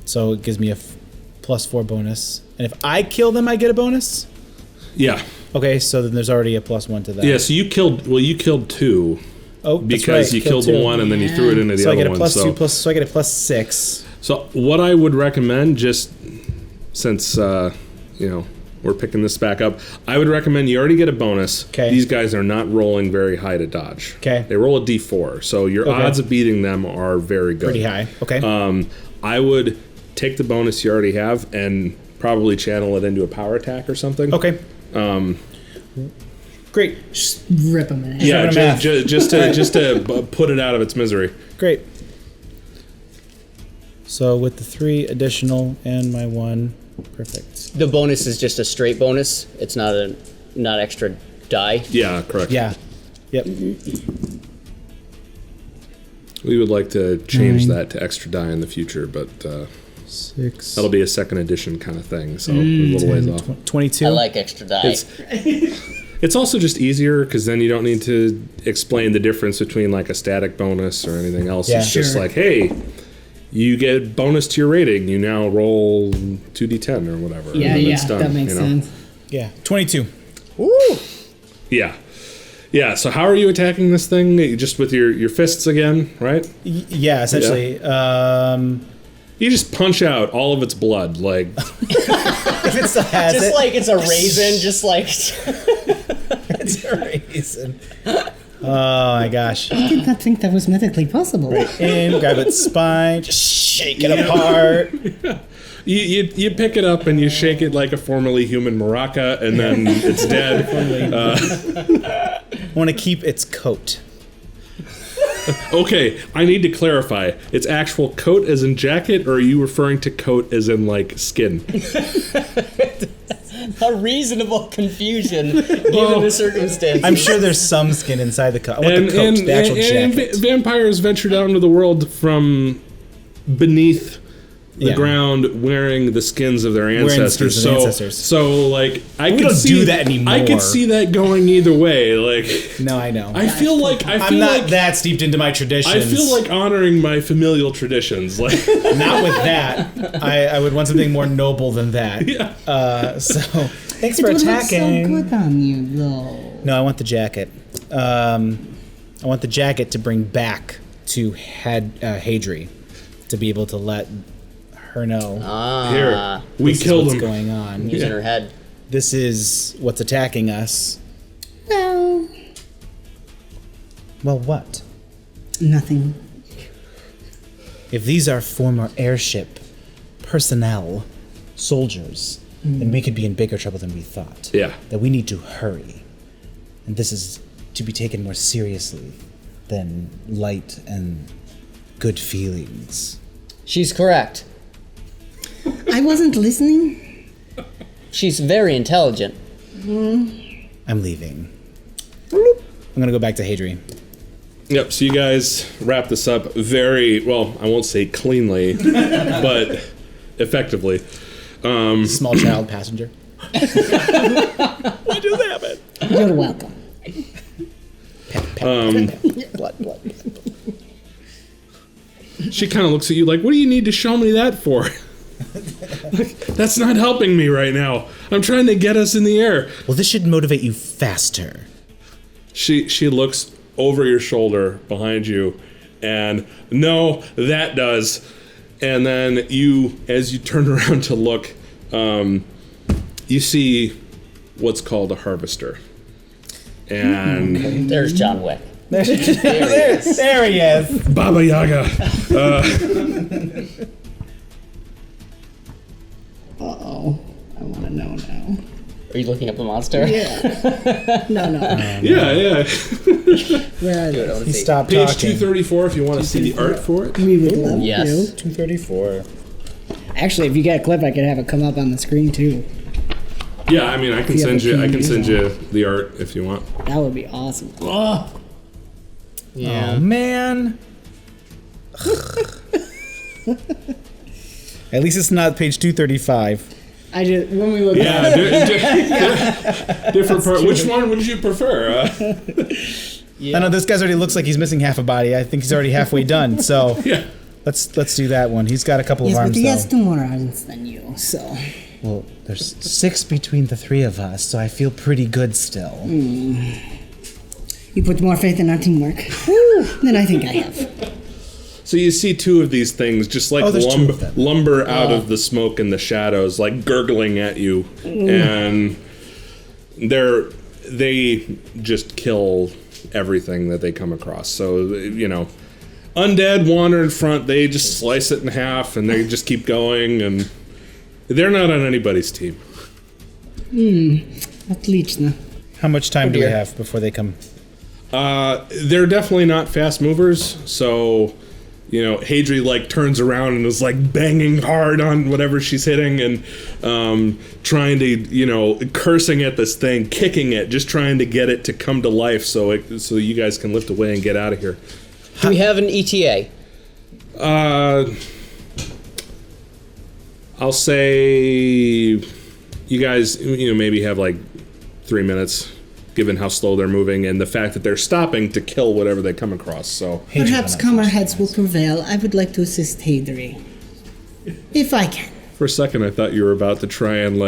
So it gives me a +4 bonus. And if I kill them, I get a bonus. Yeah. Okay, so then there's already a +1 to that. Yeah, so you killed 2 Oh, that's because right, you killed the two. one and then you threw it into the So I other get a one. +2 so I get a +6. So what I would recommend, just since we're picking this back up, I would recommend you already get a bonus. 'Kay. These guys are not rolling very high to dodge. 'Kay. They roll a D4, so your Okay. odds of beating them are very good. Pretty high. Okay. I would take the bonus you already have and probably channel it into a power attack or something. Okay. Great. Just rip him in half. Yeah, Having a math. just to put it out of its misery. Great. So with the 3 additional and my 1, perfect. The bonus is just a straight bonus. It's not extra die. Yeah, correct. Yeah. Yep. We would like to change that to extra die in the future, but 6. that'll be a second edition kind of thing, so a little ways off. 22. I like extra die. It's also just easier because then you don't need to explain the difference between like a static bonus or anything else. Yeah. It's just Sure. like, hey, you get bonus to your rating. You now roll 2d10 or whatever. and Yeah, then yeah, it's done, that makes you know? sense. Yeah. 22. Yeah. Yeah, so how are you attacking this thing? Just with your fists again, right? Yeah, essentially. You just punch out all of its blood, like If it still has Just it, like it's a raisin, just like it's a raisin. Oh my gosh. I did not think that was medically possible. In, grab its spine, just shake it apart. you pick it up and you shake it like a formerly human maraca, and then it's dead. I want to keep its coat. Okay, I need to clarify. It's actual coat as in jacket, or are you referring to coat as in like skin? a reasonable confusion given the circumstances. I'm sure there's some skin inside the coat. I want the coat, the actual jacket. Vampires ventured out into the world from beneath the Yeah. ground, wearing the skins of their ancestors. skins of ancestors. So like, I We could don't see do that anymore. I could see that going either way. Like, No, I know. I feel like I'm not that steeped into my traditions. I feel like honoring my familial traditions. Like, not with that. I would want something more noble than that. yeah. So thanks It for would look attacking. so good on you, though. No, I want the jacket. I want the jacket to bring back to Hadri to be able to let her know Here, we this is killed what's him. going on. using her head. This is what's attacking us. Well, Well, what? nothing. If these are former airship personnel, soldiers, then we could be in bigger trouble than we thought. Yeah. That we need to hurry. And this is to be taken more seriously than light and good feelings. She's correct. I wasn't listening. She's very intelligent. I'm leaving. I'm gonna go back to Hadri. Yep, so you guys wrap this up very, well, I won't say cleanly, but effectively. Small child passenger. What just happened? You're welcome. What? She kind of looks at you like, what do you need to show me that for? Like, that's not helping me right now. I'm trying to get us in the air. Well, this should motivate you faster. She looks over your shoulder behind you, and no, that does. And then you, as you turn around to look, you see what's called a harvester. And There's John Wick. There he is. Baba Yaga. Uh-oh. I want to know now. Are you looking up the monster? Yeah. No. Yeah. Where are Do it, I they? wanna He see. stopped Page talking. 234 if you want to see the art for it. We would love Yes. to. 234. Actually, if you get a clip, I could have it come up on the screen, too. Yeah, I mean, I can you have send you. a I can PNG send you the art if you want. That would be awesome. Oh, Yeah. Oh man. At least it's not page 235. I just when we look Yeah, at different part. Which one would you prefer? I know this guy's already looks like he's missing half a body. I think he's already halfway done. So Yeah. let's do that one. He's got a couple yes, of but arms he has though. 2 more arms than you, so. Well, there's 6 between the 3 of us, so I feel pretty good still. You put more faith in our teamwork than I think I have. So you see 2 of these things just like there's 2 of them. lumber out of the smoke and the shadows, like gurgling at you, and they just kill everything that they come across. So undead wander in front. They just slice it in half, and they just keep going, and they're not on anybody's team. Отлично. How much time do we dear. have before they come? They're definitely not fast movers, so Hadri turns around and is banging hard on whatever she's hitting and trying to cursing at this thing, kicking it, just trying to get it to come to life so you guys can lift away and get out of here. Do we have an ETA? I'll say you guys maybe have 3 minutes, given how slow they're moving and the fact that they're stopping to kill whatever they come across. So Perhaps calmer heads will prevail. I would like to assist Hadri. If I can. for a second I thought you were about to try and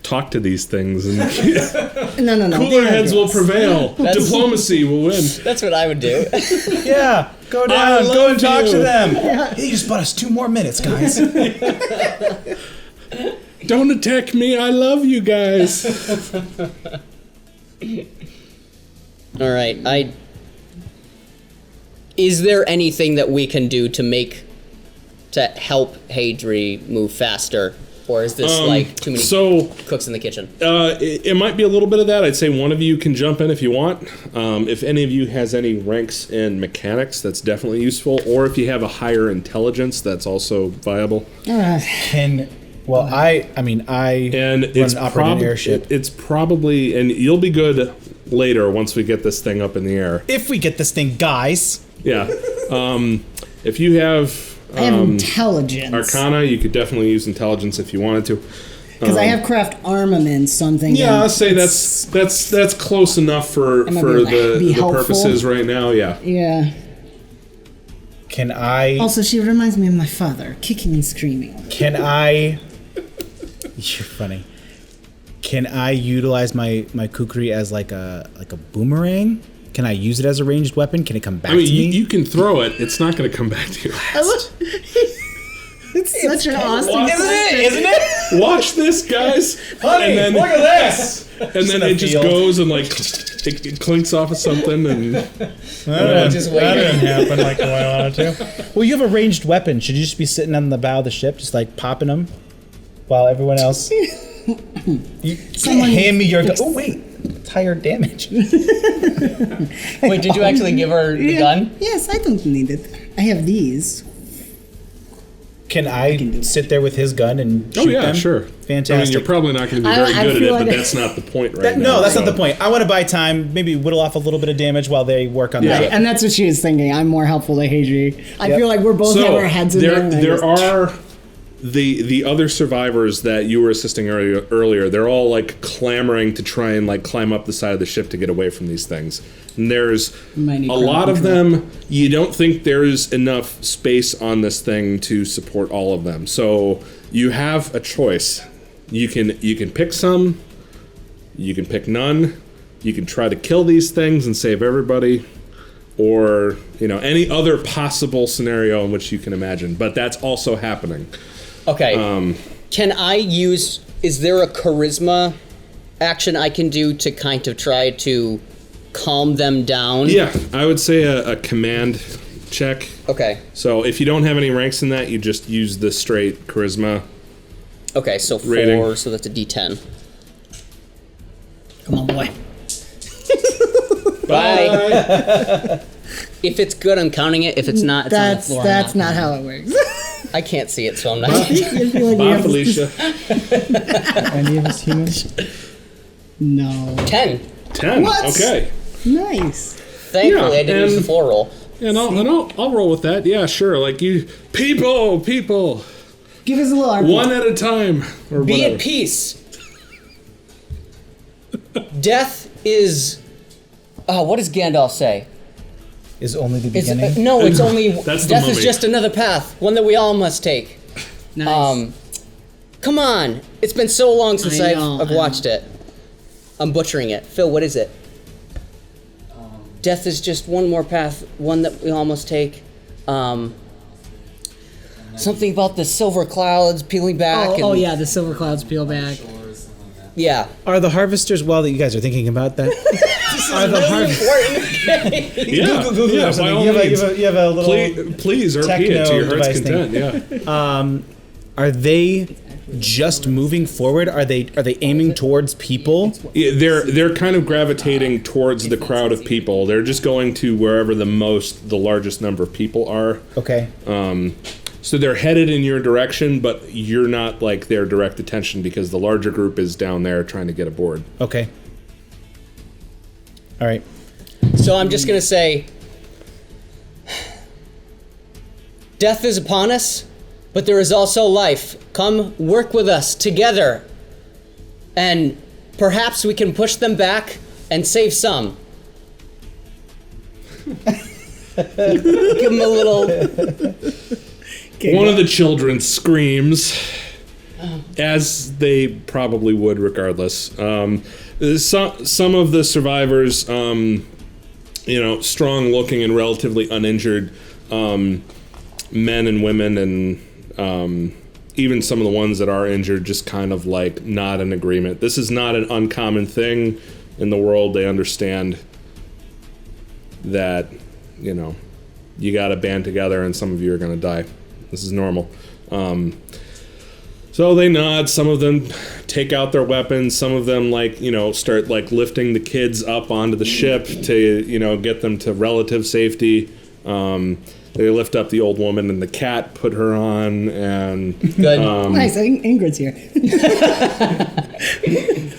talk to these things and No. cooler they are heads will yours. prevail. That's- Diplomacy will win. That's what I would do. Yeah, go I down, go love and talk you. to them. He just bought us 2 more minutes, guys. Don't attack me. I love you guys. All right. Is there anything that we can do to help Hadri move faster, or is this too many cooks in the kitchen? It might be a little bit of that. I'd say one of you can jump in if you want. If any of you has any ranks in mechanics, that's definitely useful. Or if you have a higher intelligence, that's also viable. I And run it's an operating an airship. It's probably, and you'll be good later once we get this thing up in the air. If we get this thing, guys. Yeah. If you have I have intelligence. Arcana, you could definitely use intelligence if you wanted to. Because I have craft armaments, something. Yeah, I'll say that's close enough for might be able to be the helpful. purposes right now. Yeah. Yeah. Can I? Also, she reminds me of my father, kicking and screaming. Can I? You're funny. Can I utilize my kukri as like a boomerang? Can I use it as a ranged weapon? Can it come back I mean, to me? you can throw it. It's not going to come back to you. It's such an awesome. Isn't it? Watch this, guys. Honey, and then, look at this. and then in it the just field. goes and it clinks off of something and Just wait. That didn't happen like the way I wanted to. Well, you have a ranged weapon. Should you just be sitting on the bow of the ship, just popping them, while everyone else? You Someone hand me your gun. Oh wait, it's higher damage. Wait, did you actually give her the gun? Yes, I don't need it. I have these. Can I sit there with his gun and shoot oh yeah, them? sure. Fantastic. I mean, you're probably not going to be I very good at feel it, but like- that's not the point right now. No, that's not so. the point. I want to buy time, maybe whittle off a little bit of damage while they work on Yeah. that. And that's what she was thinking. I'm more helpful to Hadri. I Yep. feel like we're both have our heads in there. and I there just- are the other survivors that you were assisting earlier. They're all clamoring to try and climb up the side of the ship to get away from these things. And there's Might need a lot crowd of them. You don't think there's enough space on this thing to support all of them. So you have a choice. You can pick some. You can pick none. You can try to kill these things and save everybody. Or any other possible scenario in which you can imagine, but that's also happening. Okay. Can I use? Is there a charisma action I can do to kind of try to calm them down? Yeah, I would say a command check. Okay. So if you don't have any ranks in that, you just use the straight charisma. Okay, so 4, Rating. so that's a D10. Come on, boy. Bye. If it's good, I'm counting it. If it's not, it's on the floor. I'm That's not. not how it works. I can't see it, so I'm not. Bye, Felicia. Any of us human? No. 10. 10. What? Okay. Nice. Thankfully, I didn't use the floor roll. And I'll roll with that. Yeah, sure. Like you, people. Give us a little RP. One at a time. Or Be whatever. at peace. Death is. What does Gandalf say? Is only the It's, beginning. no, it's only. That's the death is mummy. just another path, one that we all must take. Nice. Come on. It's been so long since I know, I've watched it. I'm butchering it. Phil, what is it? Death is just one more path, one that we all must take. Something about the silver clouds peeling back. Oh yeah, the silver clouds peel back. Yeah. Are the harvesters? While you guys are thinking about that, are the harvesters? Yeah. Google Yeah, or something. by all You means. have a little. Please RP it to your heart's content. Yeah. Are they just moving forward? Are they aiming towards people? Yeah, they're kind of gravitating towards the crowd of people. They're just going to wherever the largest number of people are. Okay. So they're headed in your direction, but you're not like their direct attention because the larger group is down there trying to get aboard. Okay. All right. So I'm just going to say, death is upon us, but there is also life. Come work with us together, and perhaps we can push them back and save some. Give them a little... One of the children screams, as they probably would regardless. Some of the survivors, strong looking and relatively uninjured men and women, and even some of the ones that are injured just kind of like nod in agreement. This is not an uncommon thing in the world. They understand that, you got to band together and some of you are going to die. This is normal. So they nod. Some of them take out their weapons. Some of them, start lifting the kids up onto the ship to, get them to relative safety. They lift up the old woman and the cat, put her on, and Good. Nice. Ingrid's here.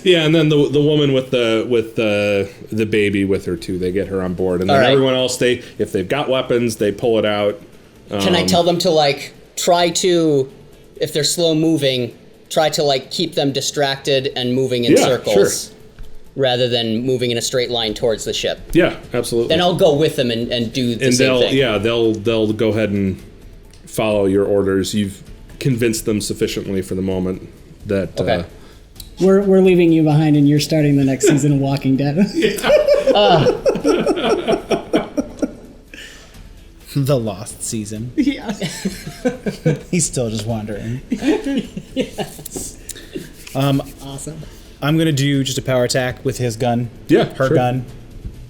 yeah, and then the woman with the baby with her too. They get her on board, and then All right. everyone else, if they've got weapons, they pull it out. Can I tell them to try to, if they're slow moving, try to keep them distracted and moving in circles, sure. rather than moving in a straight line towards the ship? Yeah, absolutely. Then I'll go with them and do the same thing. They'll go ahead and follow your orders. You've convinced them sufficiently for the moment that. Okay. We're leaving you behind, and you're starting the next season of Walking Dead. The lost season. Yeah. He's still just wandering. Yes. Awesome. I'm gonna do just a power attack with his gun. Yeah, Her sure. gun.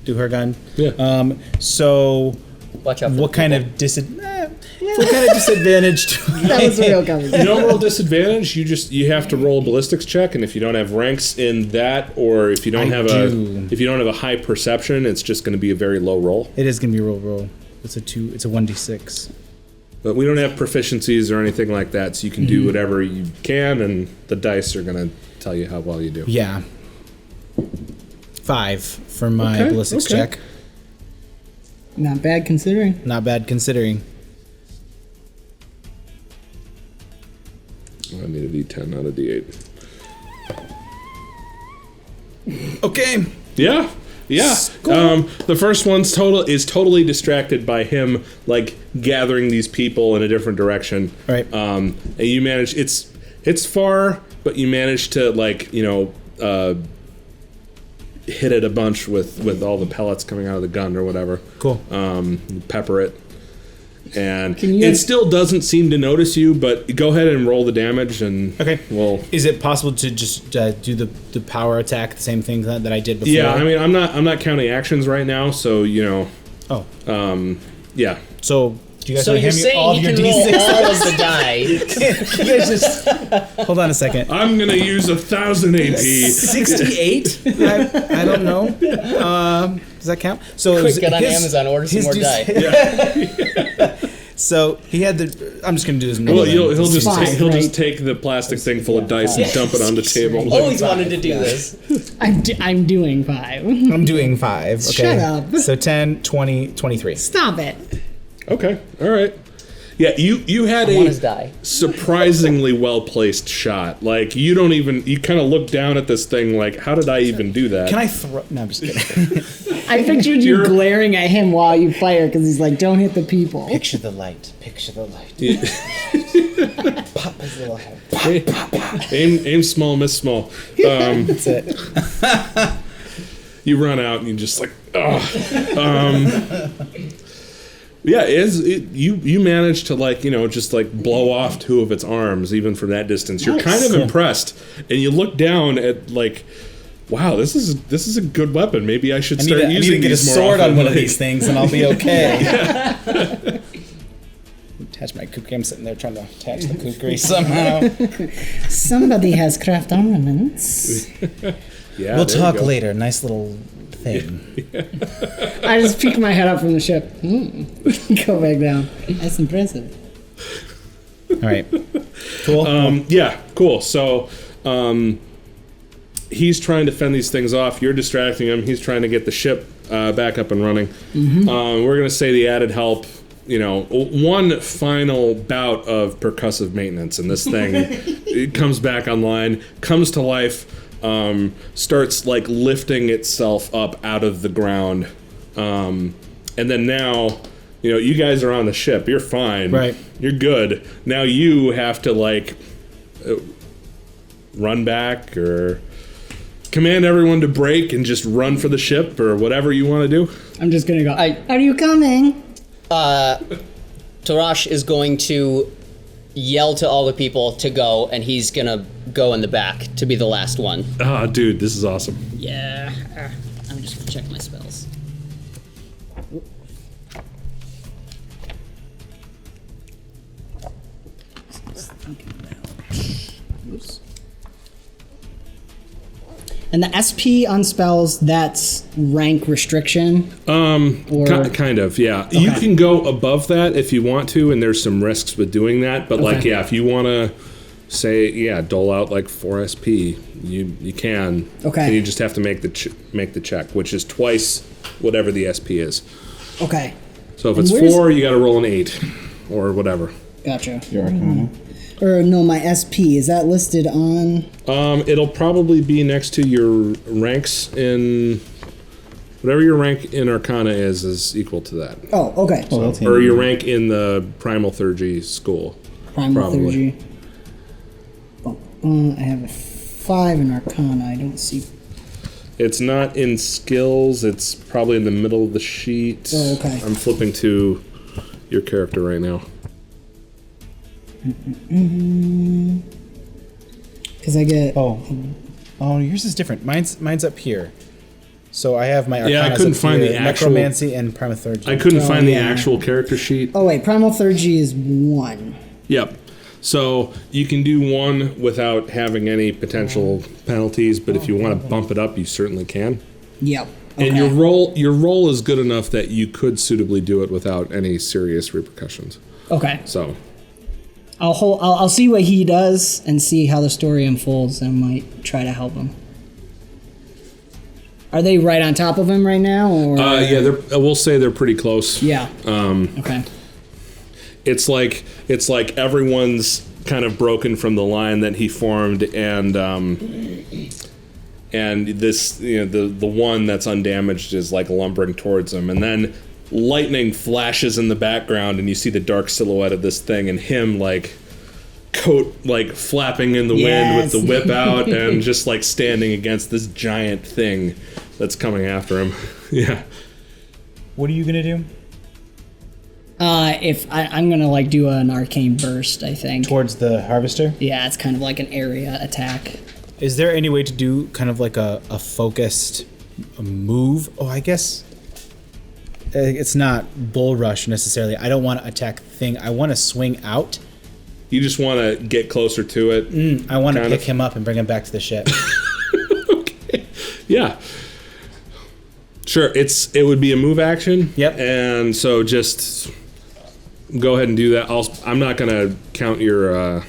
Do her gun. Yeah. So Watch out for what the kind people. of what kind of disadvantage do That was a real conversation. You don't roll disadvantage. You have to roll a ballistics check, and if you don't have ranks in that, or if you don't have a high perception, it's just going to be a very low roll. It is gonna be a roll. It's a 1d6. But we don't have proficiencies or anything like that, so you can do whatever you can, and the dice are going to tell you how well you do. Yeah. 5 for my Okay, ballistics check. Not bad considering. Not bad considering. I need a D10, not a D8. Okay. Yeah. Yeah. The first one's totally distracted by him gathering these people in a different direction. Right. And you manage it's far, but you manage to hit it a bunch with all the pellets coming out of the gun or whatever. Cool. Pepper it. And Can you it guys- still doesn't seem to notice you, but go ahead and roll the damage and Okay. well, Is it possible to just do the power attack, the same thing that I did before? yeah, I mean I'm not counting actions right now, so Oh. yeah. So do you guys So want to you're hand me saying all he of your can roll d6? all of the die? You guys just hold on a second. I'm gonna use 1,000 AP. 68? I don't know. Does that count? So it Quick, was get on his- Amazon, order some his more d- die. So he had the. I'm just gonna do this. Well, he'll just Five, he'll right? just take the plastic thing full of dice and dump it on the table. Always wanted to do this. I'm doing 5. I'm doing 5. Okay. Shut up. So 10, 20, 23. Stop it. Okay, all right. Yeah, you had I want a his die. surprisingly well placed shot. Like you kind of look down at this thing like, how did I even do that? Can I throw? No, I'm just kidding. I pictured you glaring at him while you fire because he's like, don't hit the people. Picture the light. Picture the light. Pop his little head. Aim small, miss small. That's it. You run out and you just like, yeah, you managed to just blow off 2 of its arms even from that distance. You're kind of impressed, and you look down at wow, this is a good weapon. Maybe I should start using these more often. I need to get a sword on one of these things, and I'll be okay. Attach my kukri. I'm sitting there trying to attach the kukri somehow. Somebody has craft armaments. Yeah, we'll talk later. Nice little thing. I just peek my head up from the ship. Go back down. That's impressive. All right. Cool. Yeah, cool. So he's trying to fend these things off. You're distracting him. He's trying to get the ship back up and running. We're going to say the added help, one final bout of percussive maintenance, and this thing it comes back online, comes to life, starts lifting itself up out of the ground. And then now, you guys are on the ship. You're fine. Right. You're good. Now you have to run back or command everyone to break and just run for the ship or whatever you want to do. I'm just gonna go. Are you coming? Tarash is going to yell to all the people to go, and he's gonna go in the back to be the last one. Ah, dude, this is awesome. Yeah. I'm just gonna check my spells. Oops. And the SP on spells, that's rank restriction? Kind of, yeah. Okay. You can go above that if you want to, and there's some risks with doing that. But if you want to say, dole out 4 SP, you can. Okay. And you just have to make the check, which is twice whatever the SP is. Okay. So if it's 4, you got to roll an 8 or whatever. Gotcha. Your Arcana. Or no, my SP, is that listed on? It'll probably be next to your ranks in whatever your rank in Arcana is equal to that. Oh, okay. Or your rank in the Primal Theurgy school. Primal Theurgy. I have a 5 in Arcana. I don't see. It's not in skills. It's probably in the middle of the sheet. Oh, okay. I'm flipping to your character right now. Because I get yours is different. Mine's up here. So I have my Arcanas. Yeah, I couldn't find the actual Necromancy and Primal Theurgy. I couldn't find the actual character sheet. Oh wait, Primal Theurgy is 1. Yep. So you can do 1 without having any potential penalties, but if you want to bump it up, you certainly can. Yep. Okay. And your roll is good enough that you could suitably do it without any serious repercussions. Okay. So I'll see what he does and see how the story unfolds, and might try to help him. Are they right on top of him right now? Or? Yeah, we'll say they're pretty close. Yeah. Okay. It's like everyone's kind of broken from the line that he formed, and this the one that's undamaged is lumbering towards him, and then lightning flashes in the background, and you see the dark silhouette of this thing, and him coat flapping in the wind with the whip out, and just standing against this giant thing that's coming after him. Yeah. What are you gonna do? If I'm gonna do an arcane burst, I think. Towards the harvester? Yeah, it's kind of like an area attack. Is there any way to do kind of a focused move? Oh, I guess it's not bull rush necessarily. I don't want to attack the thing. I want to swing out. You just want to get closer to it. I want to pick him up and bring him back to the ship. Okay. Yeah. Sure. It would be a move action. Yep. And so just go ahead and do that. I'm not gonna count your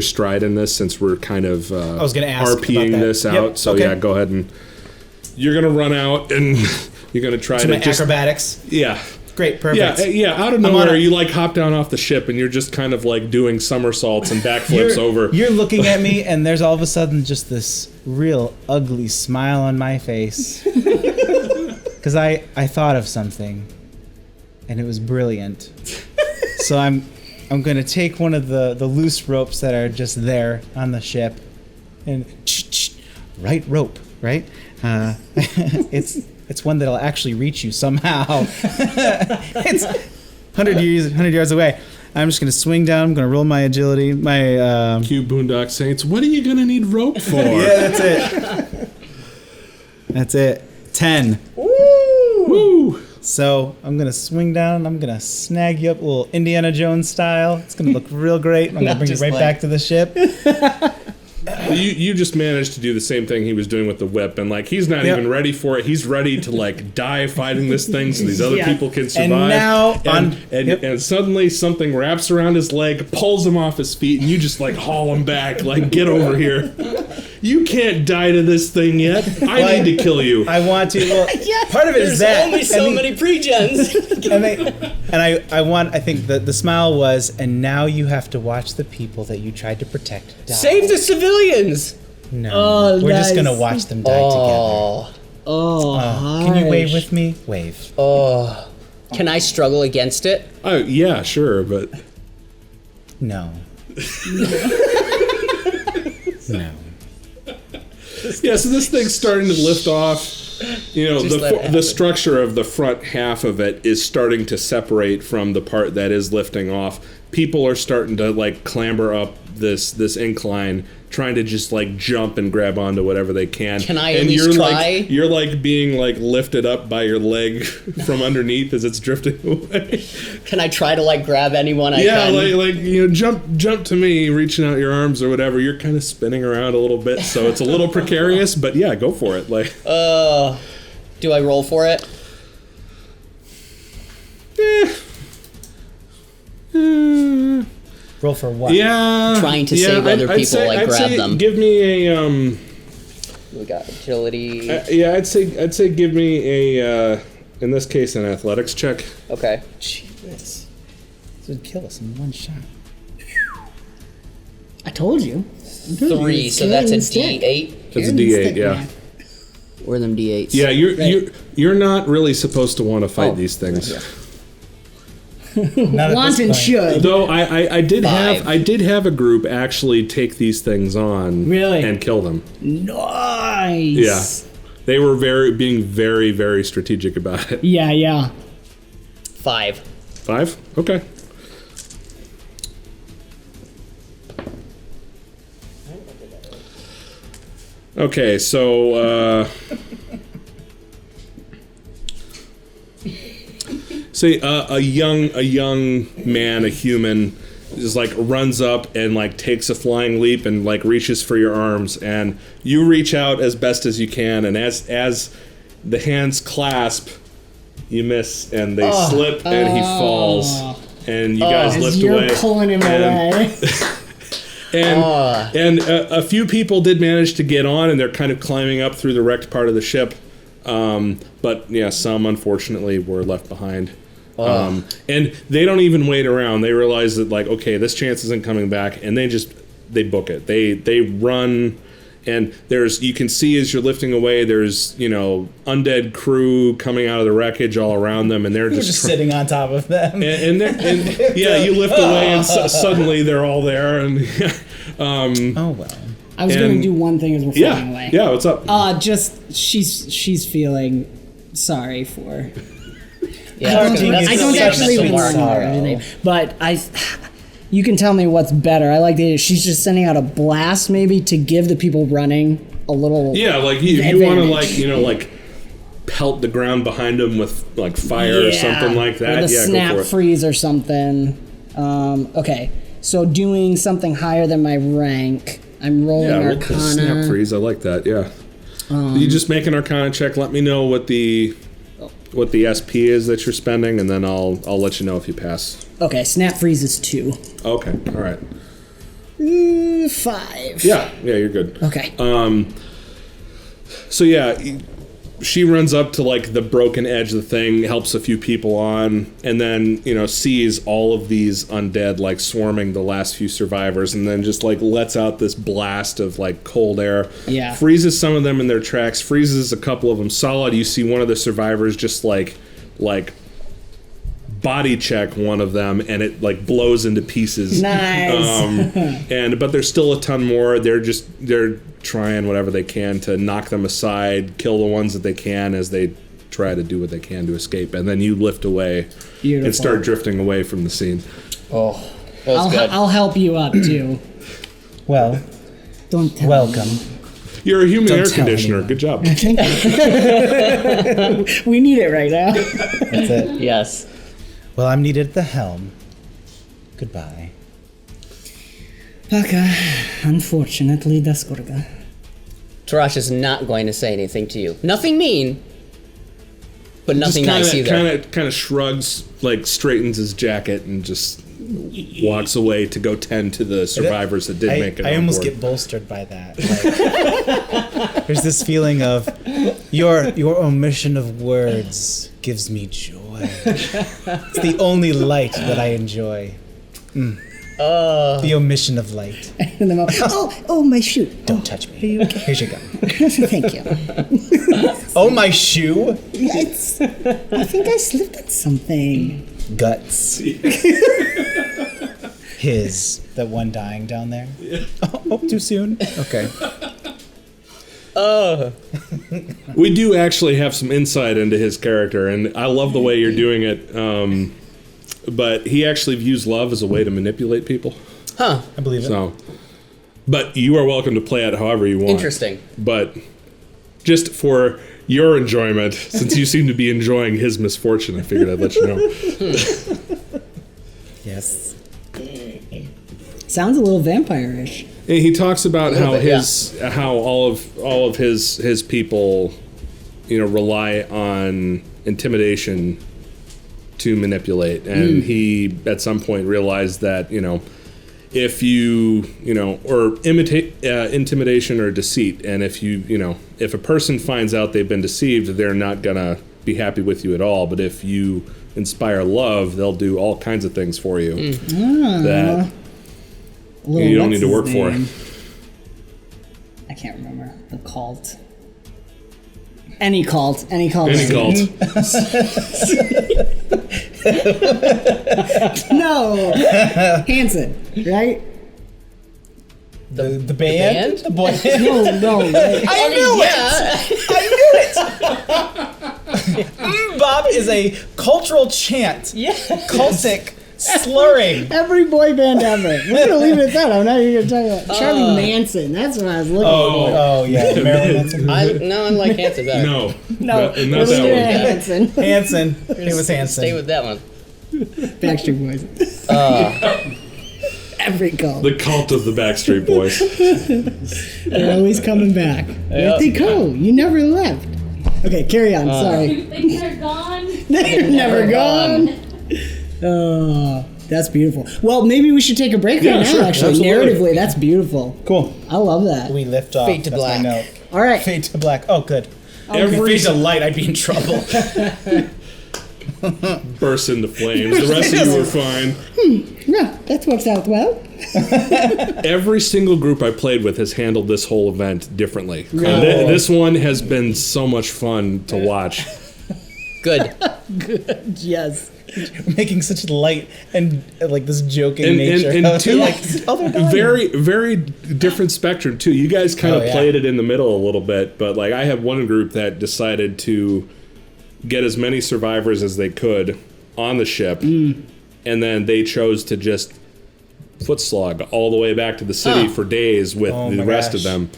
stride in this since we're kind of I was gonna ask RPing about that. this out. Yep, So okay. yeah, go ahead and you're gonna run out and you're gonna try So to my just acrobatics. yeah. Great, perfect. Yeah, out of I'm on nowhere, a- you like hop down off the ship and you're just kind of like doing somersaults and backflips over. You're looking at me, and there's all of a sudden just this real ugly smile on my face. Because I thought of something, and it was brilliant. So I'm going to take one of the loose ropes that are just there on the ship, and right rope, right? It's one that'll actually reach you somehow. It's 100 yards away. I'm just gonna swing down. I'm gonna roll my agility. My Cue Boondock Saints. What are you gonna need rope for? yeah, that's it. That's it. 10. Woo! So I'm gonna swing down. I'm gonna snag you up, a little Indiana Jones style. It's gonna look real great. I'm gonna bring you right back to the ship. You just managed to do the same thing he was doing with the whip, and like he's not Yep. even ready for it. He's ready to like die fighting this thing so these other Yeah. people can survive. And now and suddenly something wraps around his leg, pulls him off his feet, and you just like haul him back, like get over here. You can't die to this thing yet. I need to kill you. I want to. Well, part of it is There's that. only so and many pre-gens. I think that the smile was, and now you have to watch the people that you tried to protect die. Save the civilians. No, Oh, we're just nice. gonna watch them die together. Oh, Can you wave harsh. with me? Wave. oh. Can I struggle against it? Oh yeah, sure, but No. No. yeah. So this thing's starting to lift off. You know, Just let it the happen. structure of the front half of it is starting to separate from the part that is lifting off. People are starting to like clamber up this incline, trying to just like jump and grab onto whatever they can. Can I at and least you're try? Like, you're like being like lifted up by your leg from underneath as it's drifting away. Can I try to like grab anyone I Yeah, can? like you know, jump to me, reaching out your arms or whatever. You're kind of spinning around a little bit, so it's a little precarious. But yeah, go for it. Like, Do I roll for it? Roll for what? yeah, Trying to yeah, save other people, say, like, I'd grab say them. Give me a We got agility. yeah, I'd say give me a in this case an athletics check. Okay. Jesus. This would kill us in one shot. I told you. 3, so that's a D8. That's a D8, yeah. Or them D8s. Yeah, you're not really supposed to want to fight Oh, these things. Not at Want this and point. should. Though I did 5. have a group actually take these things on Really? and kill them. Nice. Yeah. They were being very, very strategic about it. Yeah. 5. 5? Okay. Okay, so say a young man, a human, just like runs up and like takes a flying leap and like reaches for your arms, and you reach out as best as you can, and as the hands clasp, you miss and they slip and he falls, and you guys As lift you're away. pulling him and- away. And a few people did manage to get on, and they're kind of climbing up through the wrecked part of the ship. But yeah, some unfortunately were left behind. And they don't even wait around. They realize that like, okay, this chance isn't coming back, and they book it. They run, and you can see as you're lifting away, there's undead crew coming out of the wreckage all around them, and they're We're just sitting on top of them. and yeah, you lift away, and suddenly they're all there, and Oh well. I was going and- to do one thing as we're flying away. yeah. What's up? Just she's feeling sorry for. Yeah, I don't actually even even mark. remember her name, but you can tell me what's better. I like the she's just sending out a blast maybe to give the people running a little. Yeah, like if you want to advantage. like pelt the ground behind them with like fire or something like that. Or the Yeah, snap go for it. freeze or something. Okay, so doing something higher than my rank. I'm rolling Yeah, Arcana. snap freeze. I like that. Yeah. You just make an Arcana check. Let me know what the what the SP is that you're spending, and then I'll let you know if you pass. Okay, snap freeze is 2. Okay, all right. 5. Yeah, you're good. Okay. So yeah, she runs up to like the broken edge of the thing, helps a few people on, and then sees all of these undead like swarming the last few survivors, and then just like lets out this blast of like cold air. Yeah. Freezes some of them in their tracks, freezes a couple of them solid. You see one of the survivors just like body check one of them, and it like blows into pieces. Nice. But there's still a ton more. They're trying whatever they can to knock them aside, kill the ones that they can as they try to do what they can to escape, and then you lift away Beautiful. and start drifting away from the scene. Oh, that was good. I'll help you up too. Well, Don't tell welcome. You're a human Don't air tell conditioner. anyone. Good job. me. We need it right now. That's it. Yes. Well, I'm needed at the helm. Goodbye. Paka, unfortunately, Daskorga. Tarash is not going to say anything to you. Nothing mean, but nothing nice either. Kind of shrugs, like straightens his jacket, and just walks away to go tend to the survivors that did make it. I on almost board. get bolstered by that. Like, there's this feeling of your omission of words gives me joy. It's the only light that I enjoy. The omission of light. And then oh, my shoe. Don't touch me. Here's your gun. Thank you. Oh, my shoe. I think I slipped on something. Guts. His. That one dying down there. Oh, too soon? Okay. We do actually have some insight into his character, and I love the way you're doing it. But he actually views love as a way to manipulate people. Huh. I believe it. So, but you are welcome to play it however you want. Interesting. But just for your enjoyment, since you seem to be enjoying his misfortune, I figured I'd let you know. Yes. Sounds a little vampire-ish. And he talks about how bit, how all of his people, rely on intimidation to manipulate, and he at some point realized that if you or imitate intimidation or deceit, and if if a person finds out they've been deceived, they're not gonna be happy with you at all. But if you inspire love, they'll do all kinds of things for you that you don't need to work for. I can't remember the cult. Any cult. Any cult. No, Hanson, right? The band? The boy band? No. I knew it! Bob is a cultural chant. Yeah. Cultic slurring. Every boy band ever. We're gonna leave it at that. I'm not even gonna talk about Charlie Manson. That's what I was looking for. Oh, yeah. Marilyn Manson. I like Hanson better. No, No, not we're that doing one. Hanson. Hanson. It was Hanson. Stay with that one. Backstreet Boys. Every cult. The cult of the Backstreet Boys. They're always coming back. Where'd they go? You never left. Okay, carry on. Sorry. You think they're gone? They're never gone. Oh, that's beautiful. Well, maybe we should take a break right now, sure. actually. Absolutely. Narratively, that's beautiful. Cool. I love that. We lift off. Fade to That's black. my note. All right. Fade to black. Oh, good. Every Fade to light, I'd be in trouble. burst into flames. The rest of you were fine. Yeah, that works out well. Every single group I played with has handled this whole event differently. Really? And this one has been so much fun to watch. Good. Good, yes. Making such light and like this joking And nature. two like, oh, they're dying. very, very different spectrum too. You guys kind of Oh, yeah. played it in the middle a little bit, but like I had one group that decided to get as many survivors as they could on the ship, and then they chose to just foot slog all the way back to the city for days with Oh the my rest gosh. of them.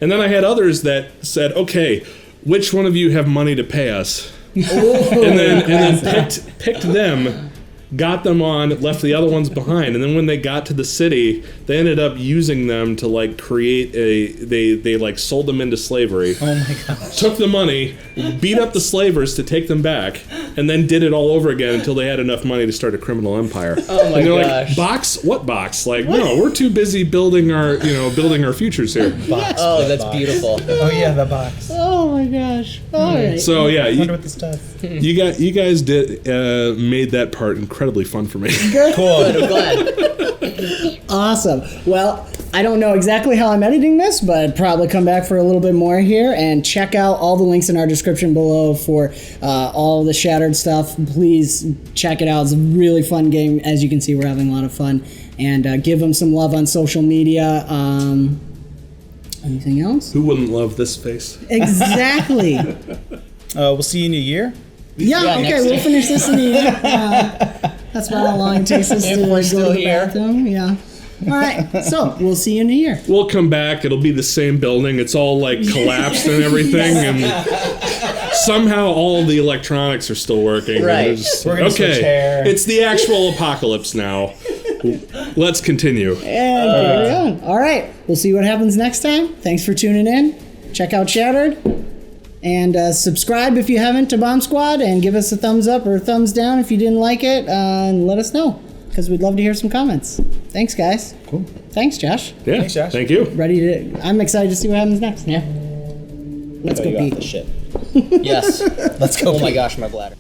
And then I had others that said, "Okay, which one of you have money to pay us?" and then picked them got them on, left the other ones behind, and then when they got to the city, they ended up using them to like create they like sold them into slavery. Oh my gosh. Took the money, beat up the slavers to take them back, and then did it all over again until they had enough money to start a criminal empire. Oh my and they're gosh. like, box? What box? Like, no, we're too busy building our futures here. Oh, that's beautiful. Oh yeah, the box. Oh my gosh. All right. So yeah, I wonder what this does. you guys did made that part incredibly fun for me. Cool. Good, I'm glad. Awesome. Well, I don't know exactly how I'm editing this, but I'd probably come back for a little bit more here and check out all the links in our description below for all the Shattered stuff. Please check it out. It's a really fun game. As you can see, we're having a lot of fun. And give them some love on social media. Anything else? Who wouldn't love this face? Exactly. We'll see you in a year. Yeah, Yeah, okay, next we'll time. finish this in the end. That's about how long it takes us If to we're go still to the here. bathroom. Yeah. All right, so we'll see you in a year. We'll come back. It'll be the same building. It's all like collapsed and everything, and somehow all the electronics are still working. And Right. it's- We're gonna switch hair. It's the actual apocalypse now. Let's continue. And carry on. All right, we'll see what happens next time. Thanks for tuning in. Check out Shattered. And subscribe if you haven't to Bomb Squad, and give us a thumbs up or a thumbs down if you didn't like it, and let us know, because we'd love to hear some comments. Thanks, guys. Cool. Thanks, Josh. Yeah. Thanks, Josh. Thank you. Ready to? I'm excited to see what happens next. Yeah. Let's Throw go, you off Pete. the ship. Yes. Let's go. Oh my Pete. gosh, my bladder.